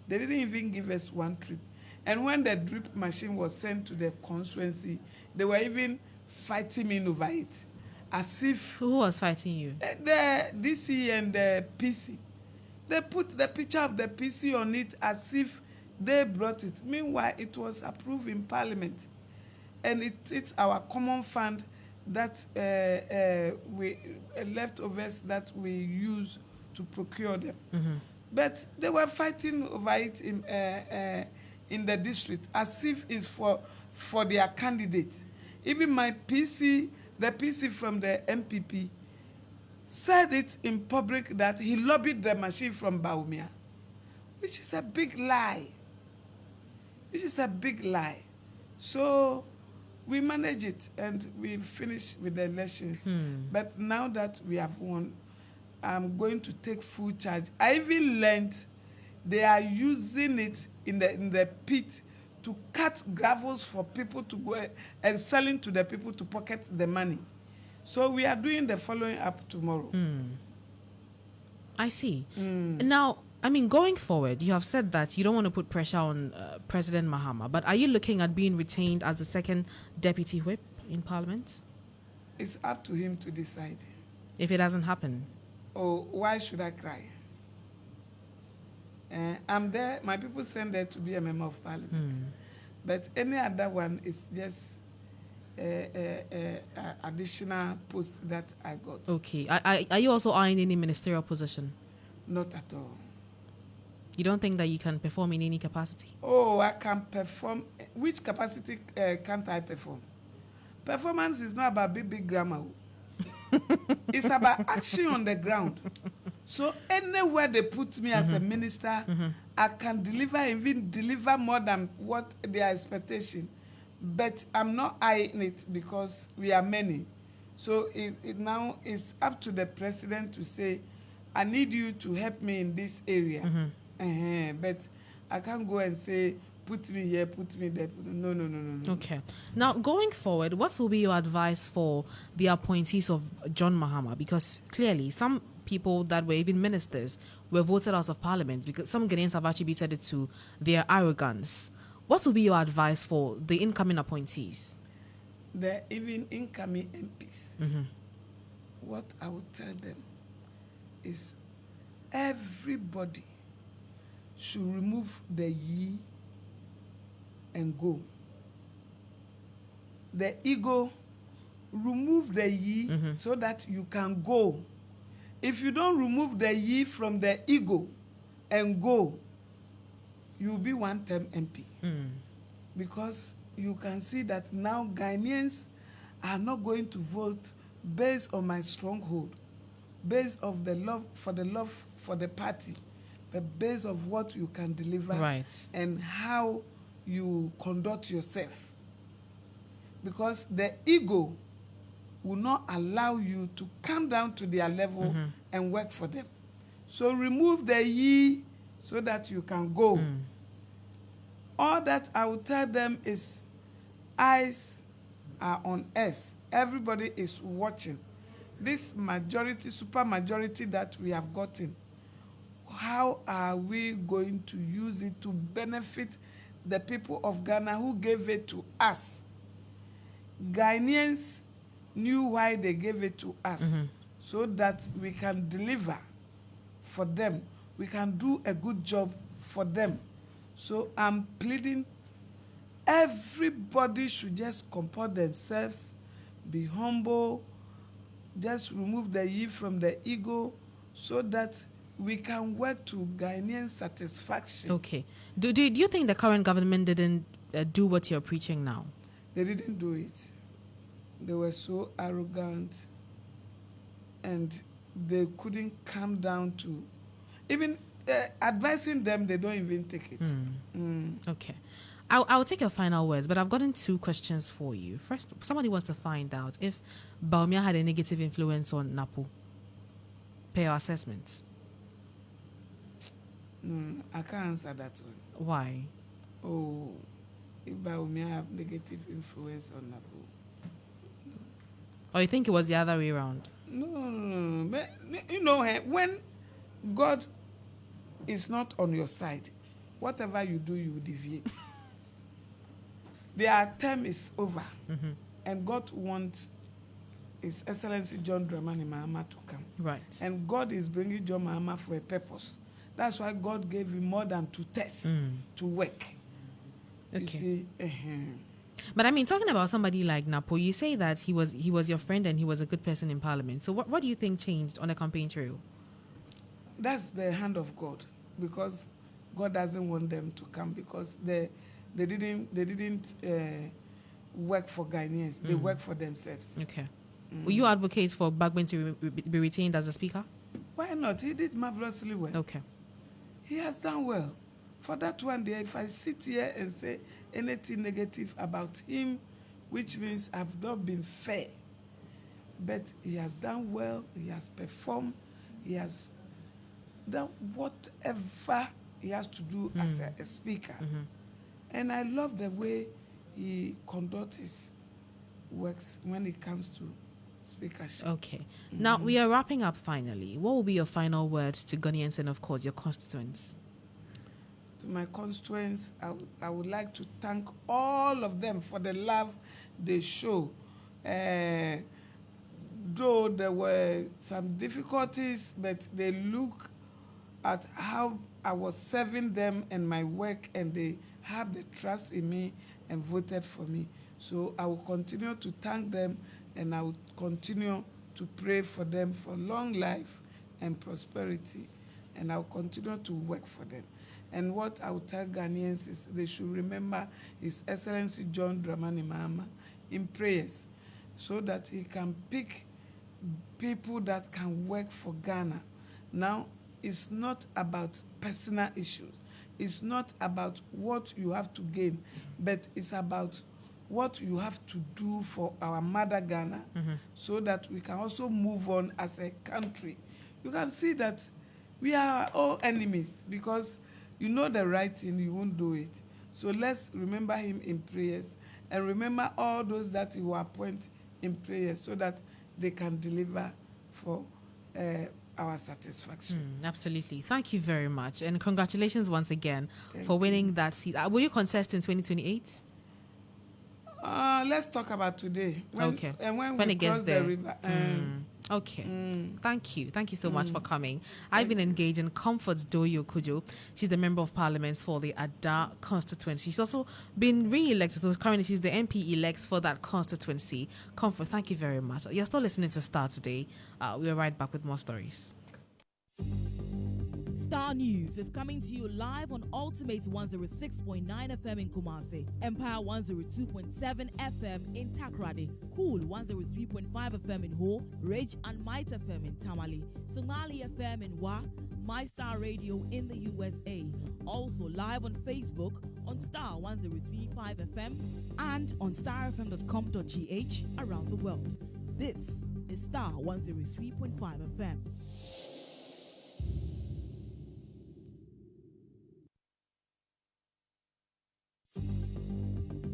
They didn't even give us 1 trip. And when the drip machine was sent to the constituency, they were even fighting me over it. As if... Who was fighting you? The DC and the PC. They put the picture of the PC on it as if they brought it. Meanwhile, it was approved in Parliament. And it's our common fund that we leftovers that we use to procure them. But they were fighting over it in the district as if it's for their candidate. Even my PC, the PC from the MPP, said it in public that he lobbied the machine from Baumia, which is a big lie. So we manage it and we finish with the elections. But now that we have won, I'm going to take full charge. I even learned they are using it in the pit to cut gravels for people to go and selling to the people to pocket the money. So we are doing the following up tomorrow. I see. Now, I mean, going forward, you have said that you don't want to put pressure on President Mahama, but are you looking at being retained as the second deputy whip in Parliament? It's up to him to decide. If it doesn't happen? Oh, why should I cry? I'm there. My people send there to be a member of Parliament. But any other one is just additional post that I got. Okay. Are you also eyeing any ministerial position? Not at all. You don't think that you can perform in any capacity? Oh, I can perform. Which capacity can't I perform? Performance is not about big grammar. It's about action on the ground. So anywhere they put me as a minister, I can even deliver more than what their expectation. But I'm not eyeing it because we are many. So it now is up to the president to say, I need you to help me in this area. But I can't go and say, put me here, put me there. No. Okay. Now, going forward, what will be your advice for the appointees of John Mahama? Because clearly, some people that were even ministers were voted out of parliament because some Ghanaians have attributed it to their arrogance. What will be your advice for the incoming appointees? The even incoming MPs, what I would tell them is everybody should remove the ye and go. The ego, remove the ye so that you can go. If you don't remove the ye from the ego and go, you'll be one-term MP. Because you can see that now Ghanaians are not going to vote based on my stronghold, based of the love for the party, but based of what you can deliver and how you conduct yourself. Because the ego will not allow you to come down to their level and work for them. So remove the ye so that you can go. All that I will tell them is eyes are on us. Everybody is watching. This majority, super majority that we have gotten, how are we going to use it to benefit the people of Ghana who gave it to us? Ghanaians knew why they gave it to us, so that we can deliver for them. We can do a good job for them. So I'm pleading, everybody should just comport themselves, be humble, just remove the ye from the ego so that we can work to Ghanaian satisfaction. Okay. Do you think the current government didn't do what you're preaching now? They didn't do it. They were so arrogant and they couldn't come down to even advising them. They don't even take it. Okay. I'll take your final words, but I've gotten two questions for you. First, somebody wants to find out if Bawumia had a negative influence on NAPO. Per your assessments. I can't answer that one. Why? Oh, if Bawumia have negative influence on NAPO. Or you think it was the other way around? No. But, you know, when God is not on your side, whatever you do, you deviate. Their term is over, and God wants His Excellency John Dramani Mahama to come. Right. And God is bringing John Mahama for a purpose. That's why God gave him more than 2 tests to work. Okay. You see? But I mean, talking about somebody like Napo, you say that he was your friend and he was a good person in Parliament. So what do you think changed on the campaign trail? That's the hand of God, because God doesn't want them to come because they didn't work for Ghanaians. They work for themselves. Okay. Will you advocate for Bagman to be retained as a speaker? Why not? He did marvelously well. Okay. He has done well. For that one day, if I sit here and say anything negative about him, which means I've not been fair, but he has done well, he has performed, he has done whatever he has to do as a speaker. And I love the way he conducts his works when it comes to speakership. Okay. Now, we are wrapping up finally. What will be your final words to Ghanaians and, of course, your constituents? To my constituents, I would like to thank all of them for the love they show. Though there were some difficulties, but they look at how I was serving them and my work, and they have the trust in me and voted for me. So I will continue to thank them, and I will continue to pray for them for long life and prosperity, and I will continue to work for them. And what I will tell Ghanaians is they should remember His Excellency John Dramani Mahama in prayers, so that he can pick people that can work for Ghana. Now, it's not about personal issues. It's not about what you have to gain, but it's about what you have to do for our mother Ghana, so that we can also move on as a country. You can see that we are all enemies because you know the right thing, you won't do it. So let's remember him in prayers and remember all those that he will appoint in prayers so that they can deliver for our satisfaction. Absolutely. Thank you very much. And congratulations once again Thank for winning that seat. Will you contest in 2028? Let's talk about today. Okay. And when it we gets cross there. the river. Okay. Thank you. Thank you so much for coming. I've been engaged in Comfort Doyo Kujo. She's the Member of Parliament for the Ada constituency. She's also been re-elected. So currently she's the MP-elect for that constituency. Comfort, thank you very much. You're still listening to Starr today. We're right back with more stories. Starr News is coming to you live on Ultimate 106.9 FM in Kumasi, Empire 102.7 FM in Takrady, Cool 103.5 FM in Ho, Rage and Might FM in Tamale, Somali FM in Wa, My Star Radio in the USA. Also live on Facebook on Starr 103.5 FM and on starfm.com.gh around the world. This is Starr 103.5 FM.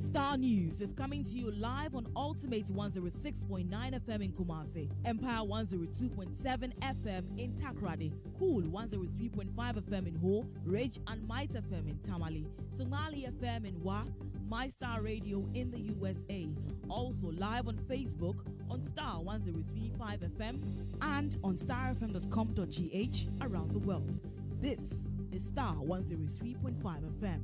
Starr News is coming to you live on Ultimate 106.9 FM in Kumasi, Empire 102.7 FM in Takrady, Cool 103.5 FM in Ho, Rage and Might FM in Tamale, Somali FM in Wa, My Star Radio in the USA. Also live on Facebook on Starr 103.5 FM and on starfm.com.gh around the world. This is Starr 103.5 FM.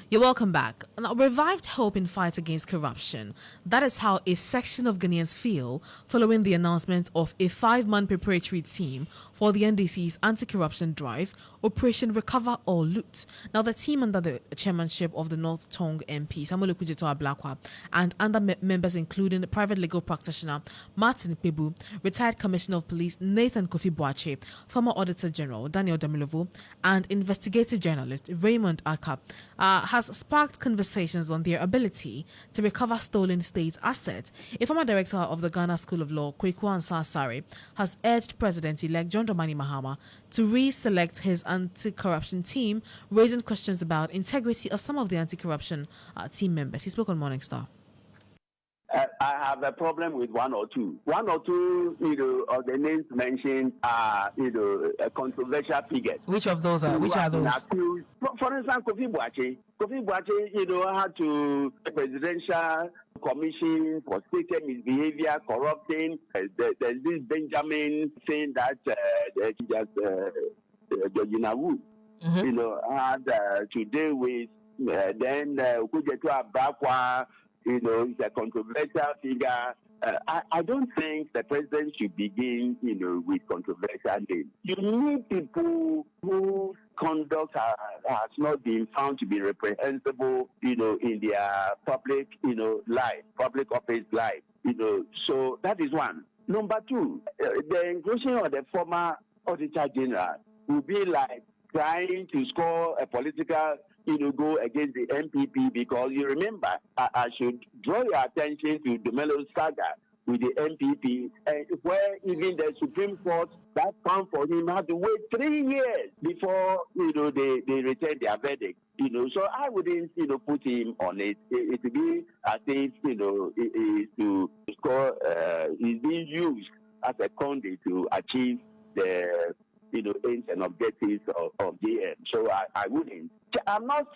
You're welcome back. Now, revived hope in fight against corruption. That is how a section of Ghanaians feel following the announcement of a 5-man preparatory team for the NDC's anti-corruption drive, Operation Recover or Loot. Now, the team under the chairmanship of the North Tongue MP, Samuel Okudzeto Ablakwa, and under members including the private legal practitioner Martin Pebu, retired Commissioner of Police Nathan Kofi Boache, former Auditor General Daniel Damilovo, and investigative journalist Raymond Aka, has sparked conversations on their ability to recover stolen state assets. A former director of the Ghana School of Law, Kwaku Ansah has urged President-elect John Dramani Mahama to re-select his anti-corruption team, raising questions about integrity of some of the anti-corruption team members. He spoke on Morning Star. I have a problem with one or two. One or two, of the names mentioned are, controversial figures. Which of those are? Which are those? Accused. For instance, Kofi Boache. Kofi Boache, had to the presidential commission for stated misbehavior, corrupting. There's this Benjamin saying that Georgina Wu, had to deal with. Then Okudzeto Ablakwa. He's a controversial figure. I don't think the president should begin, with controversial names. You need people whose conduct has not been found to be reprehensible, in their public, life, public office life, So that is one. Number two, the inclusion of the former Auditor General will be like trying to score a political go against the MPP, because you remember, I should draw your attention to the Melo saga with the MPP, where even the Supreme Court that found for him had to wait 3 years before they returned their verdict. So I wouldn't put him on it. It would be as if it is to score. Is being used as a conduit to achieve the aims and objectives of JM. So I wouldn't. I'm not,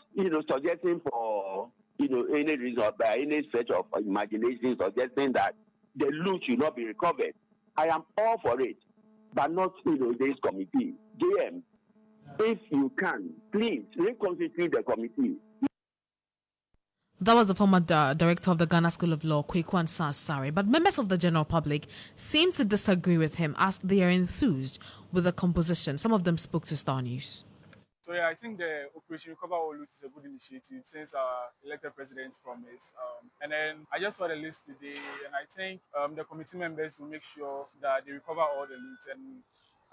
suggesting for, any reason or by any stretch of imagination suggesting that the loot should not be recovered. I am all for it, but not, this committee. JM, if you can, please reconstitute the committee. That was the former director of the Ghana School of Law, Kwaku Ansah. But members of the general public seem to disagree with him as they are enthused with the composition. Some of them spoke to Starr News. So yeah, I think the Operation Recover or Lose is a good initiative since our elected president promised. And then I just saw the list today, and I think the committee members will make sure that they recover all the loot, and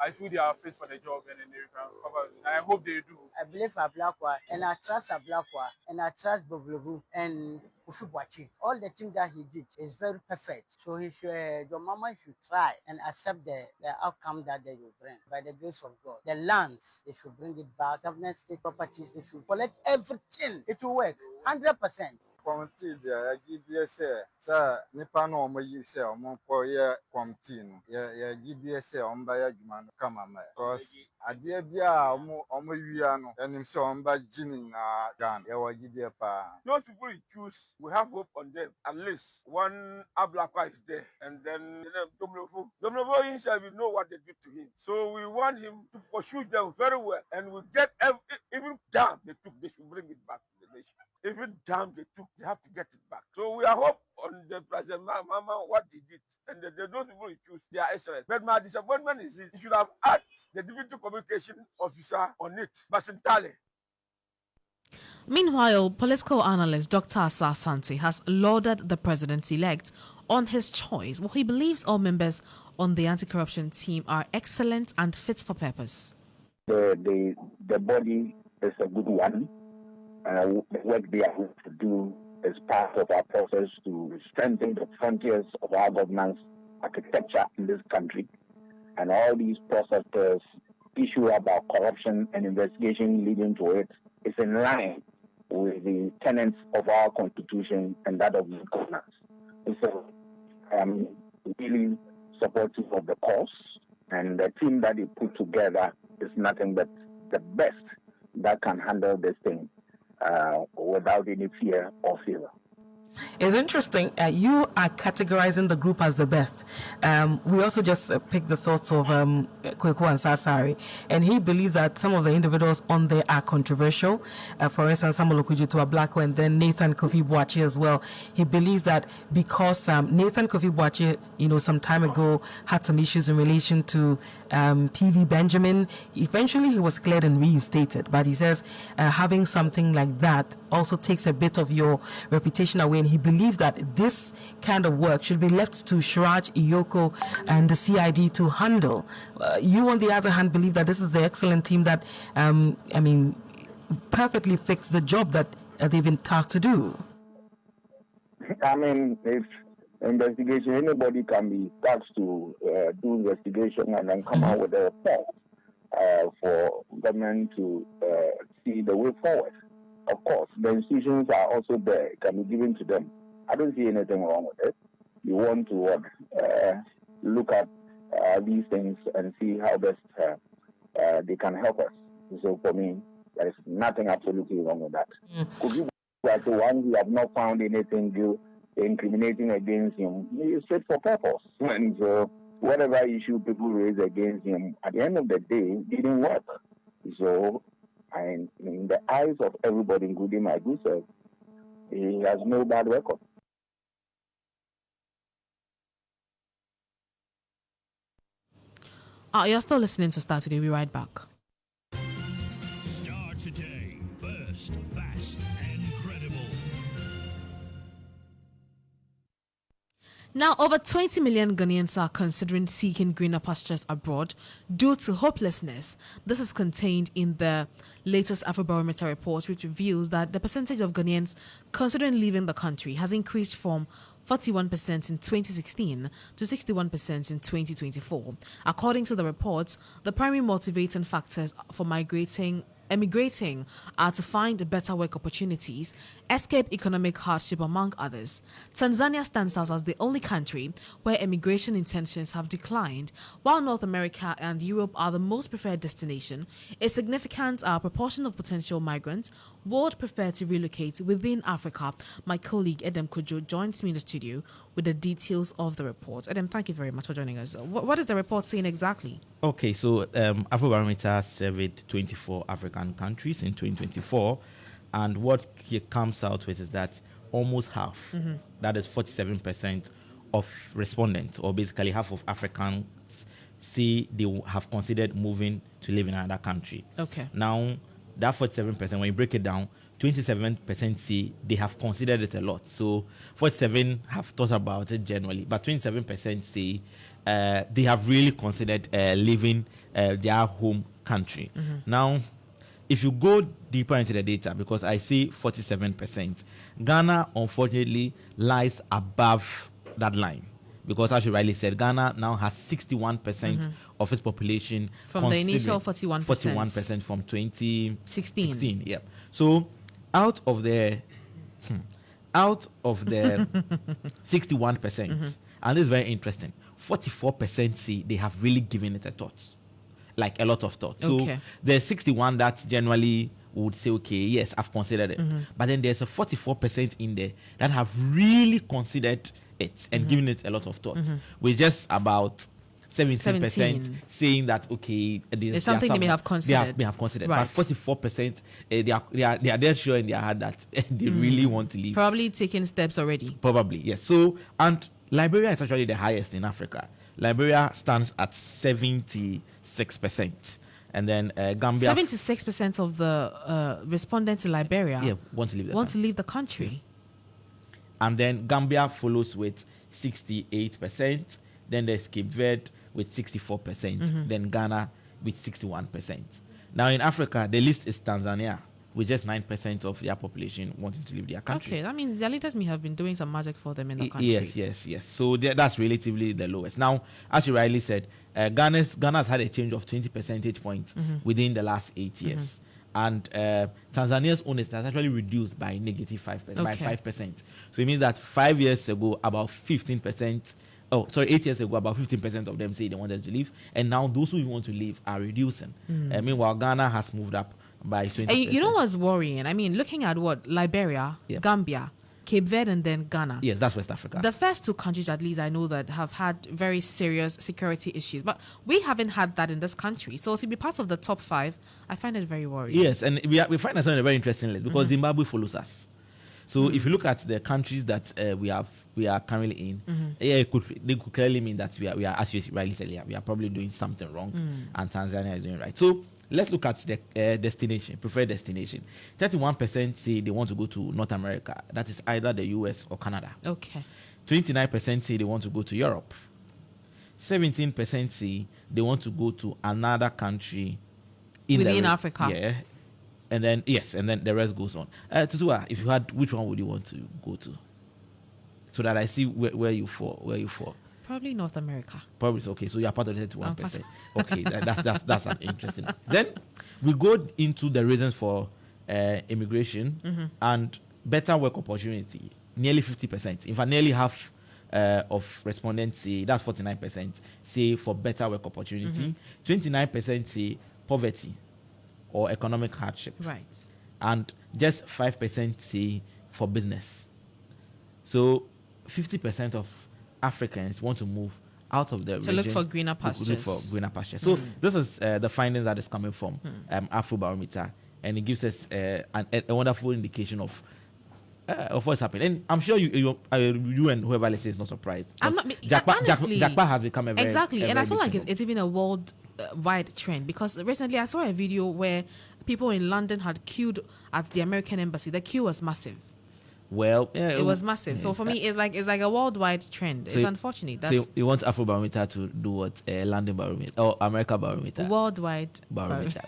I feel they are fit for the job, and then they can recover it. And I hope they do. I believe Ablakwa and I trust Ablakwa and I trust Bovlovu and Ufubuachi. All the things that he did is very perfect. So he should, your mama should try and accept the outcome that they will bring by the grace of God. The lands, they should bring it back. Government, state properties, they should collect everything. It will work 100%. Committee there, GDS, sir, Nippon or you say, or yeah, committee, yeah, GDS, by Juman, come on, because I dear Bia, Omoyano, and him so on by Jinin, Gan, those people you choose, we have hope on them. At least one Ablakwa is there, and then Domnovo himself, we know what they did to him. So we want him to pursue them very well, and we get even down they took, they should bring it back to the nation. Even down they took, they have to get it back. So we are hope on the President Mama what they did, and those people you choose, they are excellent. But my disappointment is this: you should have asked the deputy communication officer on it, Basintale. Meanwhile, political analyst Dr. Asa Asante has lauded the president-elect on his choice. Well, he believes all members on the anti-corruption team are excellent and fit for purpose. The body is a good one. The work they are going to do is part of our process to strengthen the frontiers of our governance architecture in this country. And all these processes, issue about corruption and investigation leading to it, is in line with the tenets of our constitution and that of the governance. And so I'm really supportive of the cause, and the team that they put together is nothing but the best that can handle this thing without any fear or favor. It's interesting. You are categorizing the group as the best. We also just picked the thoughts of Kweku Ansasari, and he believes that some of the individuals on there are controversial. For instance, Samuel Okudzeto Ablakwa and then Nathan Kofi Boakye as well. He believes that because Nathan Kofi Boakye, some time ago had some issues in relation to PV Benjamin, eventually he was cleared and reinstated. But he says having something like that also takes a bit of your reputation away, and he believes that this kind of work should be left to Shiraj, Iyoko, and the CID to handle. You, on the other hand, believe that this is the excellent team that, perfectly fits the job that they've been tasked to do. If investigation, anybody can be tasked to do investigation and then come out with a report for government to see the way forward. Of course, the institutions are also there. It can be given to them. I don't see anything wrong with it. You want to look at these things and see how best they can help us. So for me, there is nothing absolutely wrong with that. Could you one who have not found anything incriminating against him? He is fit for purpose. And so whatever issue people raise against him, at the end of the day, didn't work. So and in the eyes of everybody, including my good self, he has no bad record. You're still listening to Starr Today. We'll be right back. Starr Today. First, fast, and credible. Now, over 20 million Ghanaians are considering seeking greener pastures abroad due to hopelessness. This is contained in the latest Afrobarometer report, which reveals that the percentage of Ghanaians considering leaving the country has increased from 41% in 2016 to 61% in 2024. According to the report, the primary motivating factors for emigrating are to find better work opportunities, escape economic hardship, among others. Tanzania stands out as the only country where immigration intentions have declined, while North America and Europe are the most preferred destination. A significant proportion of potential migrants would prefer to relocate within Africa. My colleague Edem Kojo joins me in the studio with the details of the report. Edem, thank you very much for joining us. What is the report saying exactly? Okay, so Afrobarometer surveyed 24 African countries in 2024, and what comes out with is that almost half, that is 47% of respondents, or basically half of Africans, say they have considered moving to live in another country. Okay. Now, that 47%, when you break it down, 27% say they have considered it a lot. So 47 have thought about it generally, but 27% say they have really considered leaving their home country. Now, if you go deeper into the data, because I see 47%, Ghana unfortunately lies above that line. Because as you rightly said, Ghana now has 61% of its population from the initial 41%. 41% from 2016. Yep. So out of the 61%, and this is very interesting, 44% say they have really given it a thought. Like a lot of thought. So there's 61 that generally would say, okay, yes, I've considered it. But then there's a 44% in there that have really considered it and given it a lot of thought. With just about 17% saying that, okay, it's something they may have considered. They have considered. Right. But 44%, they are dead sure in their heart that they really want to leave. Probably taking steps already. Probably, yes. So, and Liberia is actually the highest in Africa. Liberia stands at 76%. And then Gambia. 76% of the respondents in Liberia want to leave the country. country. And then Gambia follows with 68%. Then there's Cape Verde with 64%. Then Ghana with 61%. Now in Africa, the list is Tanzania, with just 9% of their population wanting to leave their country. Okay, that means their leaders may have been doing some magic for them in the country. Yes. So that's relatively the lowest. Now, as you rightly said, Ghana's had a change of 20 percentage points within the last 8 years. And Tanzania's own has actually reduced by negative 5%, by 5%. So it means that 5 years ago, about 15%, 8 years ago, about 15% of them say they wanted to leave. And now those who want to leave are reducing. Meanwhile, Ghana has moved up by 20%. You know what's worrying? I mean, looking at Liberia, Gambia, Cape Verde, and then Ghana. Yes, that's West Africa. The first two countries, at least I know, that have had very serious security issues. But we haven't had that in this country. So to be part of the top 5, I find it very worrying. Yes, and we find ourselves in a very interesting list because Zimbabwe follows us. So if you look at the countries that we are currently in, they could clearly mean that we are, as you rightly said, we are probably doing something wrong, and Tanzania is doing right. So let's look at the preferred destination. 31% say they want to go to North America. That is either the US or Canada. Okay. 29% say they want to go to Europe. 17% say they want to go to another country within Africa. Yeah. And then the rest goes on. Tutua, if you had, which one would you want to go to? So that I see where you fall. Probably North America. Probably okay. So you are part of the 31%. Okay, that's an interesting. Then we go into the reasons for immigration and better work opportunity. Nearly 50%. In fact, nearly half of respondents say, that's 49%, say for better work opportunity. 29% say poverty or economic hardship. Right. And just 5% say for business. So 50% of Africans want to move out of the region. Look for greener pastures. So this is the findings that is coming from Afrobarometer, and it gives us a wonderful indication of what's happening. And I'm sure you and whoever listens is not surprised. Jackpot has become a very and I feel like it's even a world-wide trend, because recently I saw a video where people in London had queued at the American embassy. The queue was massive. Well, it was massive. So for me, it's like a worldwide trend. So it's unfortunate. So you want Afrobarometer to do what? London Barometer or America Barometer? Worldwide Barometer.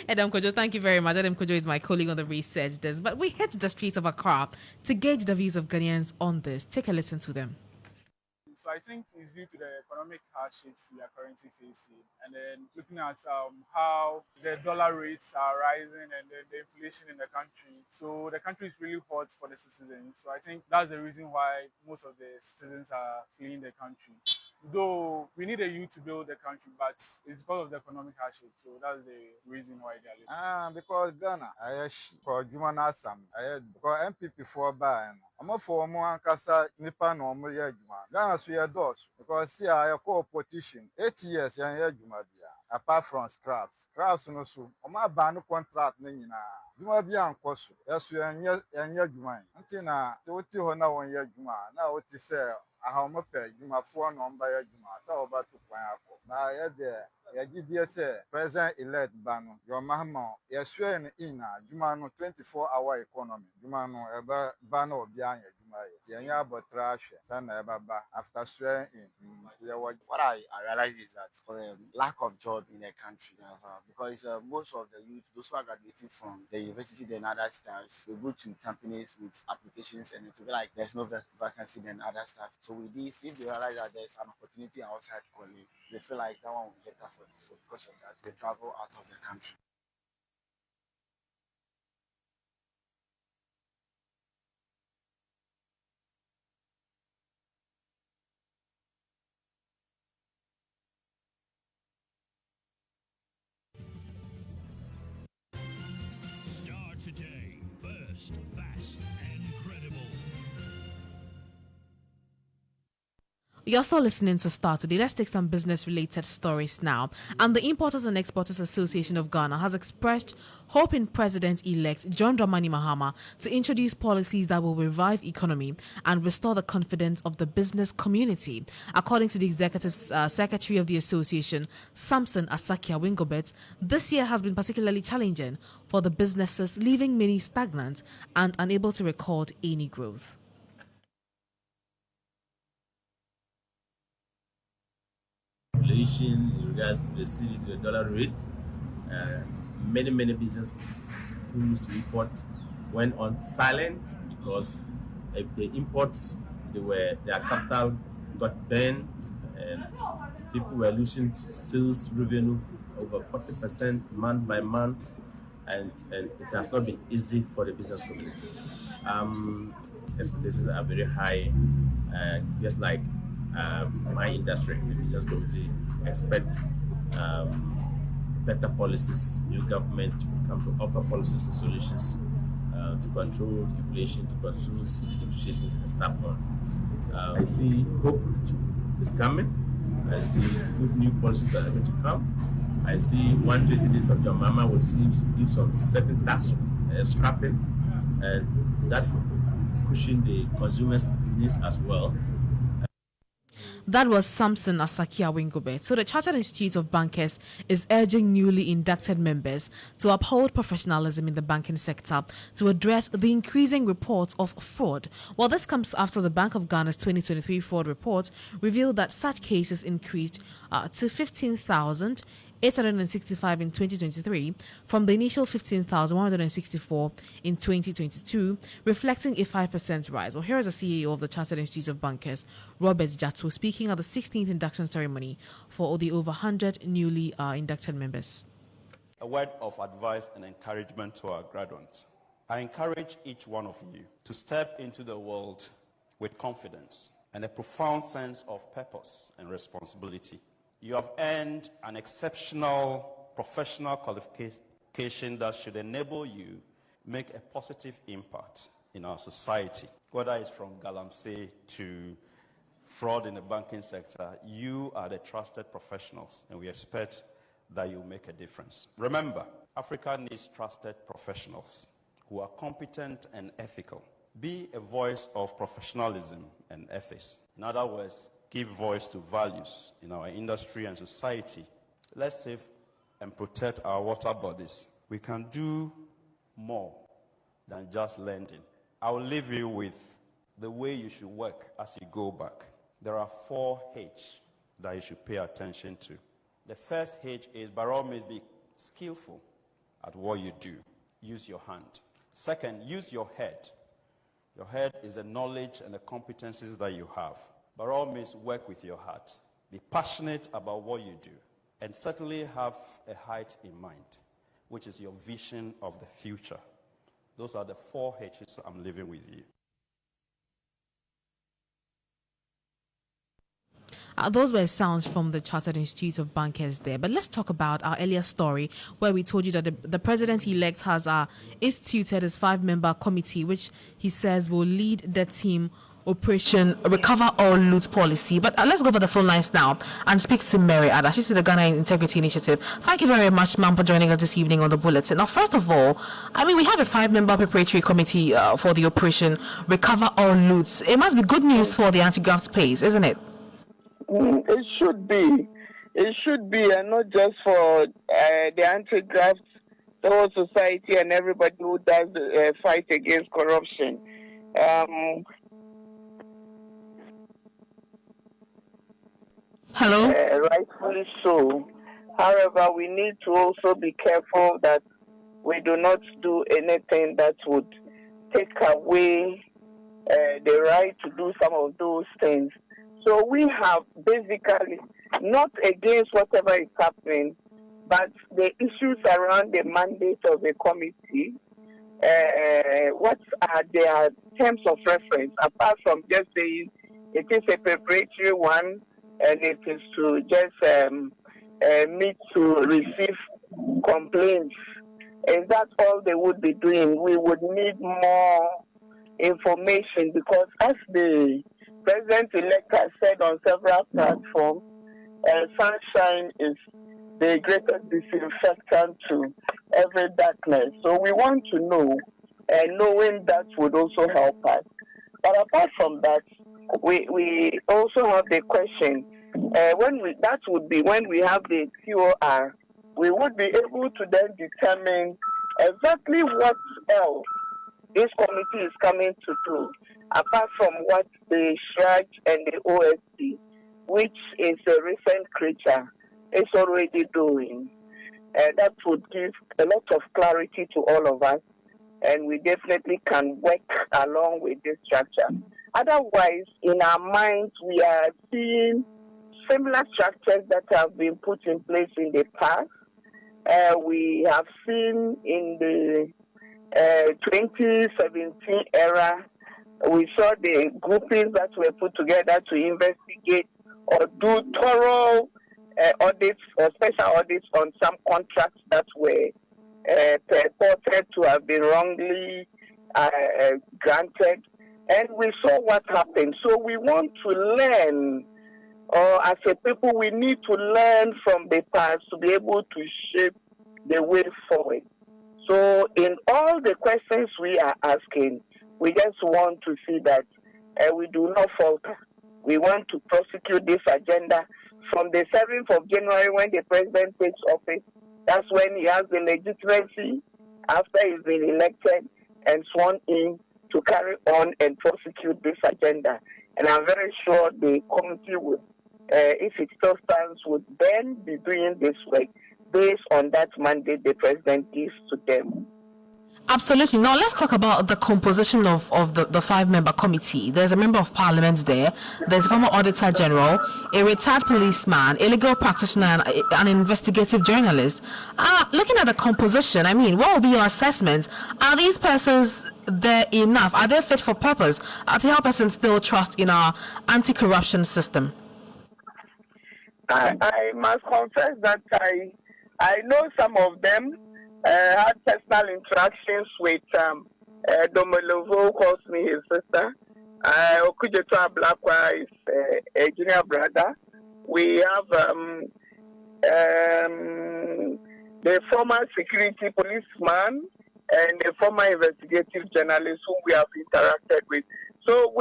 Adam Kojo, thank you very much. Adam Kojo is my colleague on the research desk. But we head to the streets of Accra to gauge the views of Ghanaians on this. Take a listen to them. So I think it's due to the economic hardships we are currently facing, and then looking at how the dollar rates are rising and then the inflation in the country. So the country is really hot for the citizens. So I think that's the reason why most of the citizens are fleeing the country. Though we need a youth to build the country, but it's because of the economic hardship. So that's the reason why they are leaving. Because Ghana, for Juma Nasam, because MPP for Ban. I'm for more Ankasa Nipan or Maria Juma. Ghana, so your doors, because see, I call politician 8 years, young Juma. Apart from scraps no so. My ban contract, Nina. Juma be uncosu. Yes, you and your Juma. Until now, the Hona 1 year Juma. Now, what is ahomope dwumafoɔ na ɔmbɛyɛ dwuma sɛ wɔbɛto kwan akɔ na yɛdeɛ yɛgyidie sɛ president elect ba no yɛɔmahama yɛsoɛ no in a dwuma no 24-hour economy dwuma no ɛbɛba na obiara nyɛ dwuma yɛ nti yɛnyɛ abɔtra ahwɛ sɛ na ɛbɛba after swearing in What I realize is that for a lack of job in a country, because most of the youth, those who are graduating from the university and other stuff, they go to companies with applications and it's like there's no vacancy than other stuff. So with this, if they realize that there's an opportunity outside calling, they feel like that one will be better for them. So because of that, they travel out of the country. Starr today, first, fast, and credible. You're still listening to Starr today. Let's take some business-related stories now. And the Importers and Exporters Association of Ghana has expressed hope in President-elect John Dramani Mahama to introduce policies that will revive economy and restore the confidence of the business community. According to the Executive Secretary of the association, Samson Asakia Wingobet, this year has been particularly challenging for the businesses, leaving many stagnant and unable to record any growth. In regards to the cedi to the dollar rate, many businesses who used to import went on silent because if they import, their capital got burned and people were losing sales revenue over 40% month by month, and it has not been easy for the business community. Expectations are very high, just like my industry, the business community expect better policies, new government to come to offer policies and solutions to control inflation, to control depreciations and stuff on. I see hope is coming. I see good new policies that are going to come. I see 120 days of John Mama will give some certain tax scrapping, and that pushing the consumers' needs as well. That was Samson Asakia Wingobet. So the Chartered Institute of Bankers is urging newly inducted members to uphold professionalism in the banking sector to address the increasing reports of fraud. Well, this comes after the Bank of Ghana's 2023 fraud report revealed that such cases increased to 15,865 in 2023 from the initial 15,164 in 2022, reflecting a 5% rise. Well, here is the CEO of the Chartered Institute of Bankers, Robert Jato, speaking at the 16th induction ceremony for the over 100 newly inducted members. A word of advice and encouragement to our graduates. I encourage each one of you to step into the world with confidence and a profound sense of purpose and responsibility. You have earned an exceptional professional qualification that should enable you make a positive impact in our society. Whether it's from galamsey to fraud in the banking sector, you are the trusted professionals, and we expect that you make a difference. Remember, Africa needs trusted professionals who are competent and ethical. Be a voice of professionalism and ethics. In other words, give voice to values in our industry and society. Let's save and protect our water bodies. We can do more than just lending. I will leave you with the way you should work as you go back. There are 4 H that you should pay attention to. The first H is, by all means, be skillful at what you do. Use your hand. Second, use your head. Your head is the knowledge and the competencies that you have. By all means, work with your heart. Be passionate about what you do. And certainly have a height in mind, which is your vision of the future. Those are the 4 H's I'm leaving with you. Those were sounds from the Chartered Institute of Bankers there. But let's talk about our earlier story where we told you that the president-elect has instituted his 5-member committee, which he says will lead the team Operation Recover All Loot policy. But let's go over the phone lines now and speak to Mary Ada. She's the Ghana Integrity Initiative. Thank you very much, ma'am, for joining us this evening on the bulletin. Now, first of all, I mean, we have a 5-member preparatory committee for the Operation Recover All Loot. It must be good news for the anti-graft space, isn't it? It should be. It should be, and not just for the anti-graft, the whole society and everybody who does fight against corruption. Hello? Rightfully so. However, we need to also be careful that we do not do anything that would take away the right to do some of those things. So we have basically not against whatever is happening, but the issues around the mandate of the committee, what are their terms of reference, apart from just saying it is a preparatory one and it is to just meet to receive complaints. Is that all they would be doing? We would need more information because as the President-elect has said on several platforms, sunshine is the greatest disinfectant to every darkness. So we want to know, and knowing that would also help us. But apart from that, we also have the question, that would be when we have the TOR, we would be able to then determine exactly what else this committee is coming to do, apart from what the SHRAG and the OSC, which is a recent creature, is already doing. That would give a lot of clarity to all of us, and we definitely can work along with this structure. Otherwise, in our minds, we are seeing similar structures that have been put in place in the past. We have seen in the 2017 era, we saw the groupings that were put together to investigate or do thorough audits or special audits on some contracts that were purported to have been wrongly granted. And we saw what happened. So we want to learn, or as a people, we need to learn from the past to be able to shape the way forward. So in all the questions we are asking, we just want to see that we do not falter. We want to prosecute this agenda from the 7th of January when the president takes office. That's when he has the legitimacy after he's been elected and sworn in to carry on and prosecute this agenda. And I'm very sure the committee would, if it still stands, would then be doing this work based on that mandate the president gives to them. Absolutely. Now let's talk about the composition of the 5-member committee. There's a member of parliament there. There's a former auditor general, a retired policeman, a legal practitioner, and an investigative journalist. Looking at the composition, I mean, what will be your assessment? Are these persons there enough? Are they fit for purpose to help us instill trust in our anti-corruption system? I must confess that I know some of them. Had personal interactions with Domolovo, who calls me his sister. Okujetua Blakwa is a junior brother. We have the former security policeman and the former investigative journalist whom we have interacted with. So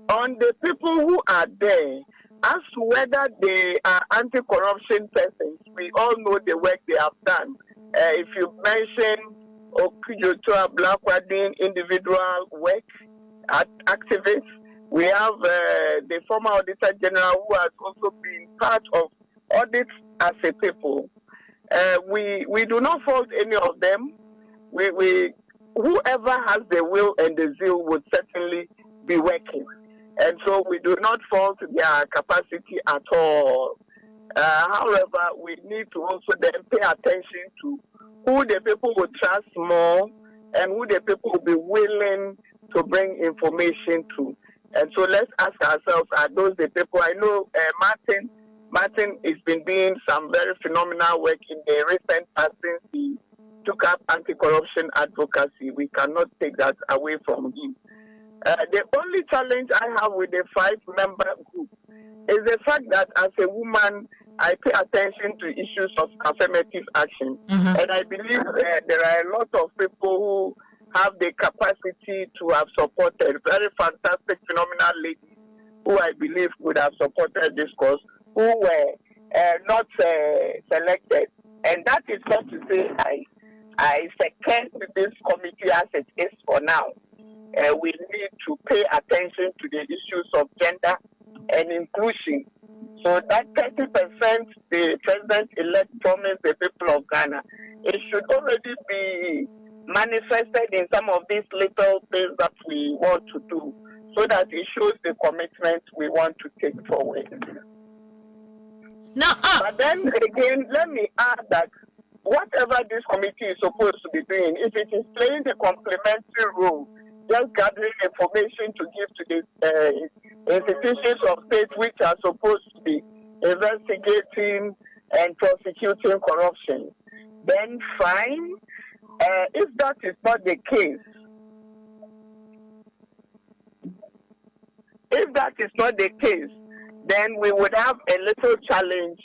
on the people who are there, as to whether they are anti-corruption persons, we all know the work they have done. If you mention Okujotua Blakwa doing individual work activists, we have the former Auditor General who has also been part of audits as a people. We do not fault any of them. Whoever has the will and the zeal would certainly be working. And so we do not fault their capacity at all. However, we need to also then pay attention to who the people will trust more and who the people will be willing to bring information to. And so let's ask ourselves, are those the people? I know Martin has been doing some very phenomenal work in the recent past since he took up anti-corruption advocacy. We cannot take that away from him. The only challenge I have with the 5-member group is the fact that as a woman, I pay attention to issues of affirmative action. And I believe there are a lot of people who have the capacity to have supported very fantastic, phenomenal ladies who I believe would have supported this cause, who were not selected. And that is not to say I second this committee as it is for now. We need to pay attention to the issues of gender and inclusion. So that 30% the president-elect promised the people of Ghana, it should already be manifested in some of these little things that we want to do, so that it shows the commitment we want to take forward. Now, but then again, let me add that whatever this committee is supposed to be doing, if it is playing the complementary role, just gathering information to give to the institutions of state which are supposed to be investigating and prosecuting corruption, then fine. If that is not the case, then we would have a little challenge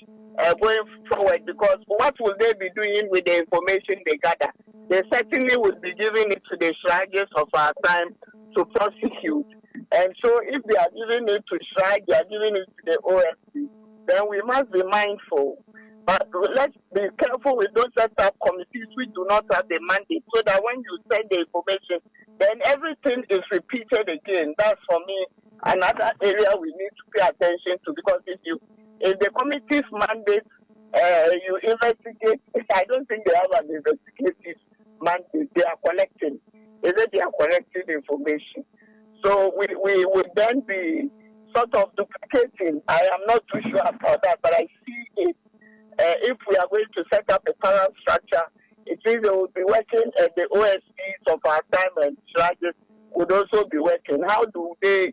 going forward, because what will they be doing with the information they gather? They certainly would be giving it to the Shragers of our time to prosecute. And so if they are giving it to Shrag, they are giving it to the OSC, then we must be mindful. But let's be careful with those set up committees which do not have the mandate, so that when you send the information, then everything is repeated again. That's for me another area we need to pay attention to, because if the committee's mandate you investigate, I don't think they have an investigative mandate. They are collecting. They are collecting information. So we would then be sort of duplicating. I am not too sure about that, but I see it. If we are going to set up a parallel structure, it means they will be working at the OSPs of our time, and Shragers would also be working. How do they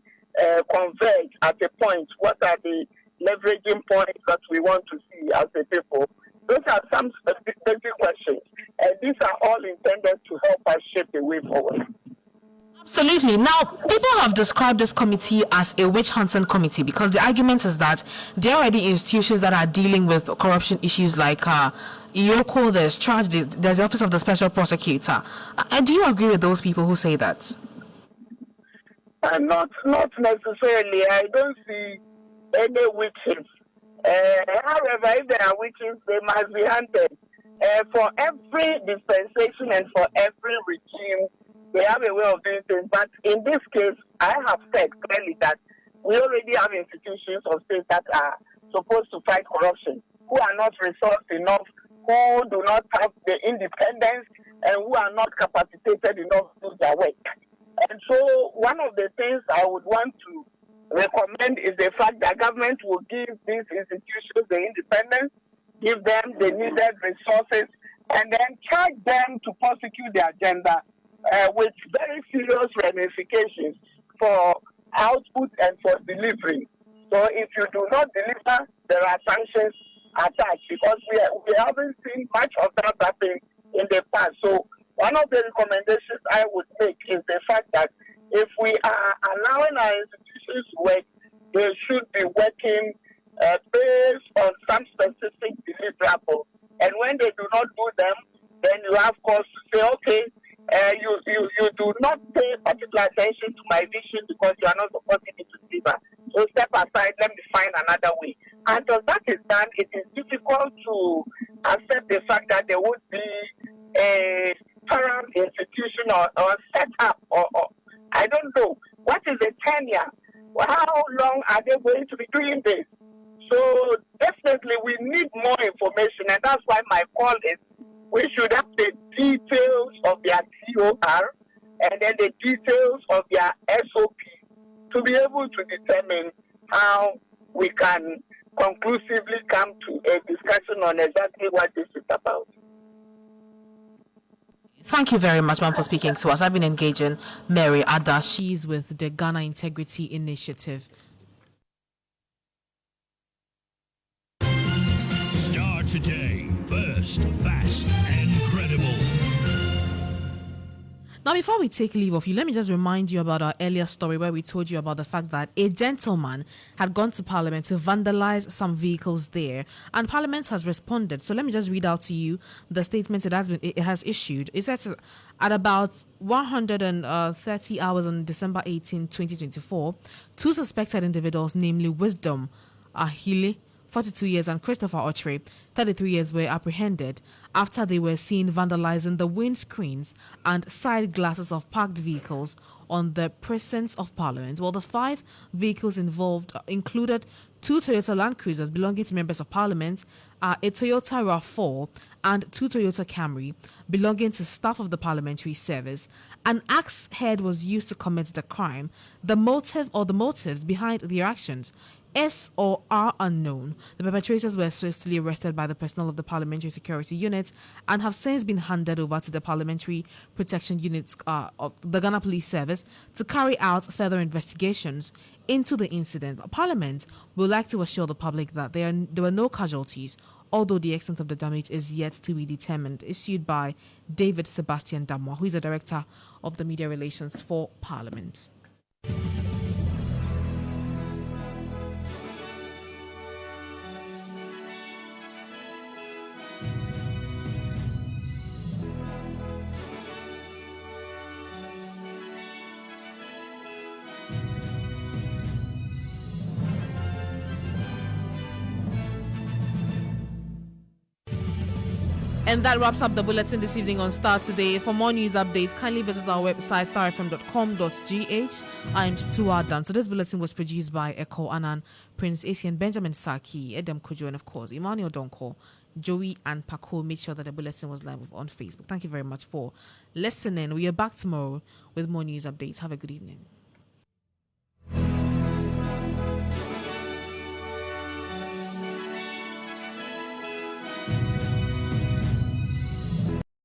converge at a point? What are the leveraging points that we want to see as a people? Those are some specific questions, and these are all intended to help us shape the way forward. Absolutely. Now, people have described this committee as a witch hunting committee, because the argument is that there are already institutions that are dealing with corruption issues like IOCO, there's charge, there's the Office of the Special Prosecutor. Do you agree with those people who say that? Not necessarily. I don't see any witches. However, if there are witches, they must be hunted. For every dispensation and for every regime, they have a way of doing things. But in this case, I have said clearly that we already have institutions of state that are supposed to fight corruption, who are not resourced enough, who do not have the independence, and who are not capacitated enough to do their work. And so one of the things I would want to recommend is the fact that government will give these institutions the independence, give them the needed resources, and then charge them to prosecute the agenda with very serious ramifications for output and for delivery. So if you do not deliver, there are sanctions attached, because we haven't seen much of that happen in the past. So one of the recommendations I would make is the fact that if we are allowing our institutions to work, they should be working based on some specific deliverables. And when they do not do them, then you have cause to say, okay, you do not pay particular attention to my vision because you are not supporting me to deliver. So step aside, let me find another way. Until that is done, it is difficult to accept the fact that there would be a parent institution or set up or I don't know. What is the tenure? How long are they going to be doing this? So definitely we need more information, and that's why my call is we should have the details of their TOR and then the details of their SOP to be able to determine how we can conclusively come to a discussion on exactly what this is about. Thank you very much, ma'am, for speaking to us. I've been engaging Mary Ada. She's with the Ghana Integrity Initiative. Starr today, first, fast, and credible. Now, before we take leave of you, let me just remind you about our earlier story where we told you about the fact that a gentleman had gone to Parliament to vandalize some vehicles there, and Parliament has responded. So let me just read out to you the statement it has issued. It says at about 130 hours on December 18, 2024, two suspected individuals, namely Wisdom Ahile, 42 years, and Christopher Ochre, 33 years, were apprehended after they were seen vandalizing the windscreens and side glasses of parked vehicles on the precincts of Parliament. Well, the 5 vehicles involved included 2 Toyota Land Cruisers belonging to members of Parliament, a Toyota RAV4, and 2 Toyota Camry belonging to staff of the parliamentary service. An axe head was used to commit the crime. The motive or the motives behind their actions S or are unknown. The perpetrators were swiftly arrested by the personnel of the Parliamentary Security Unit and have since been handed over to the Parliamentary Protection Units of the Ghana Police Service to carry out further investigations into the incident. Parliament would like to assure the public that there were no casualties, although the extent of the damage is yet to be determined. Issued by David Sebastian Damwa, who is the Director of the Media Relations for Parliament. And that wraps up the bulletin this evening on Star Today. For more news updates, kindly visit our website, starfm.com.gh. I'm Tuwa Dan. So this bulletin was produced by Eko Anan, Prince Asian, Benjamin Saki, Edem Kujo, and of course, Emmanuel Donko, Joey, and Paco. Made sure that the bulletin was live on Facebook. Thank you very much for listening. We are back tomorrow with more news updates. Have a good evening.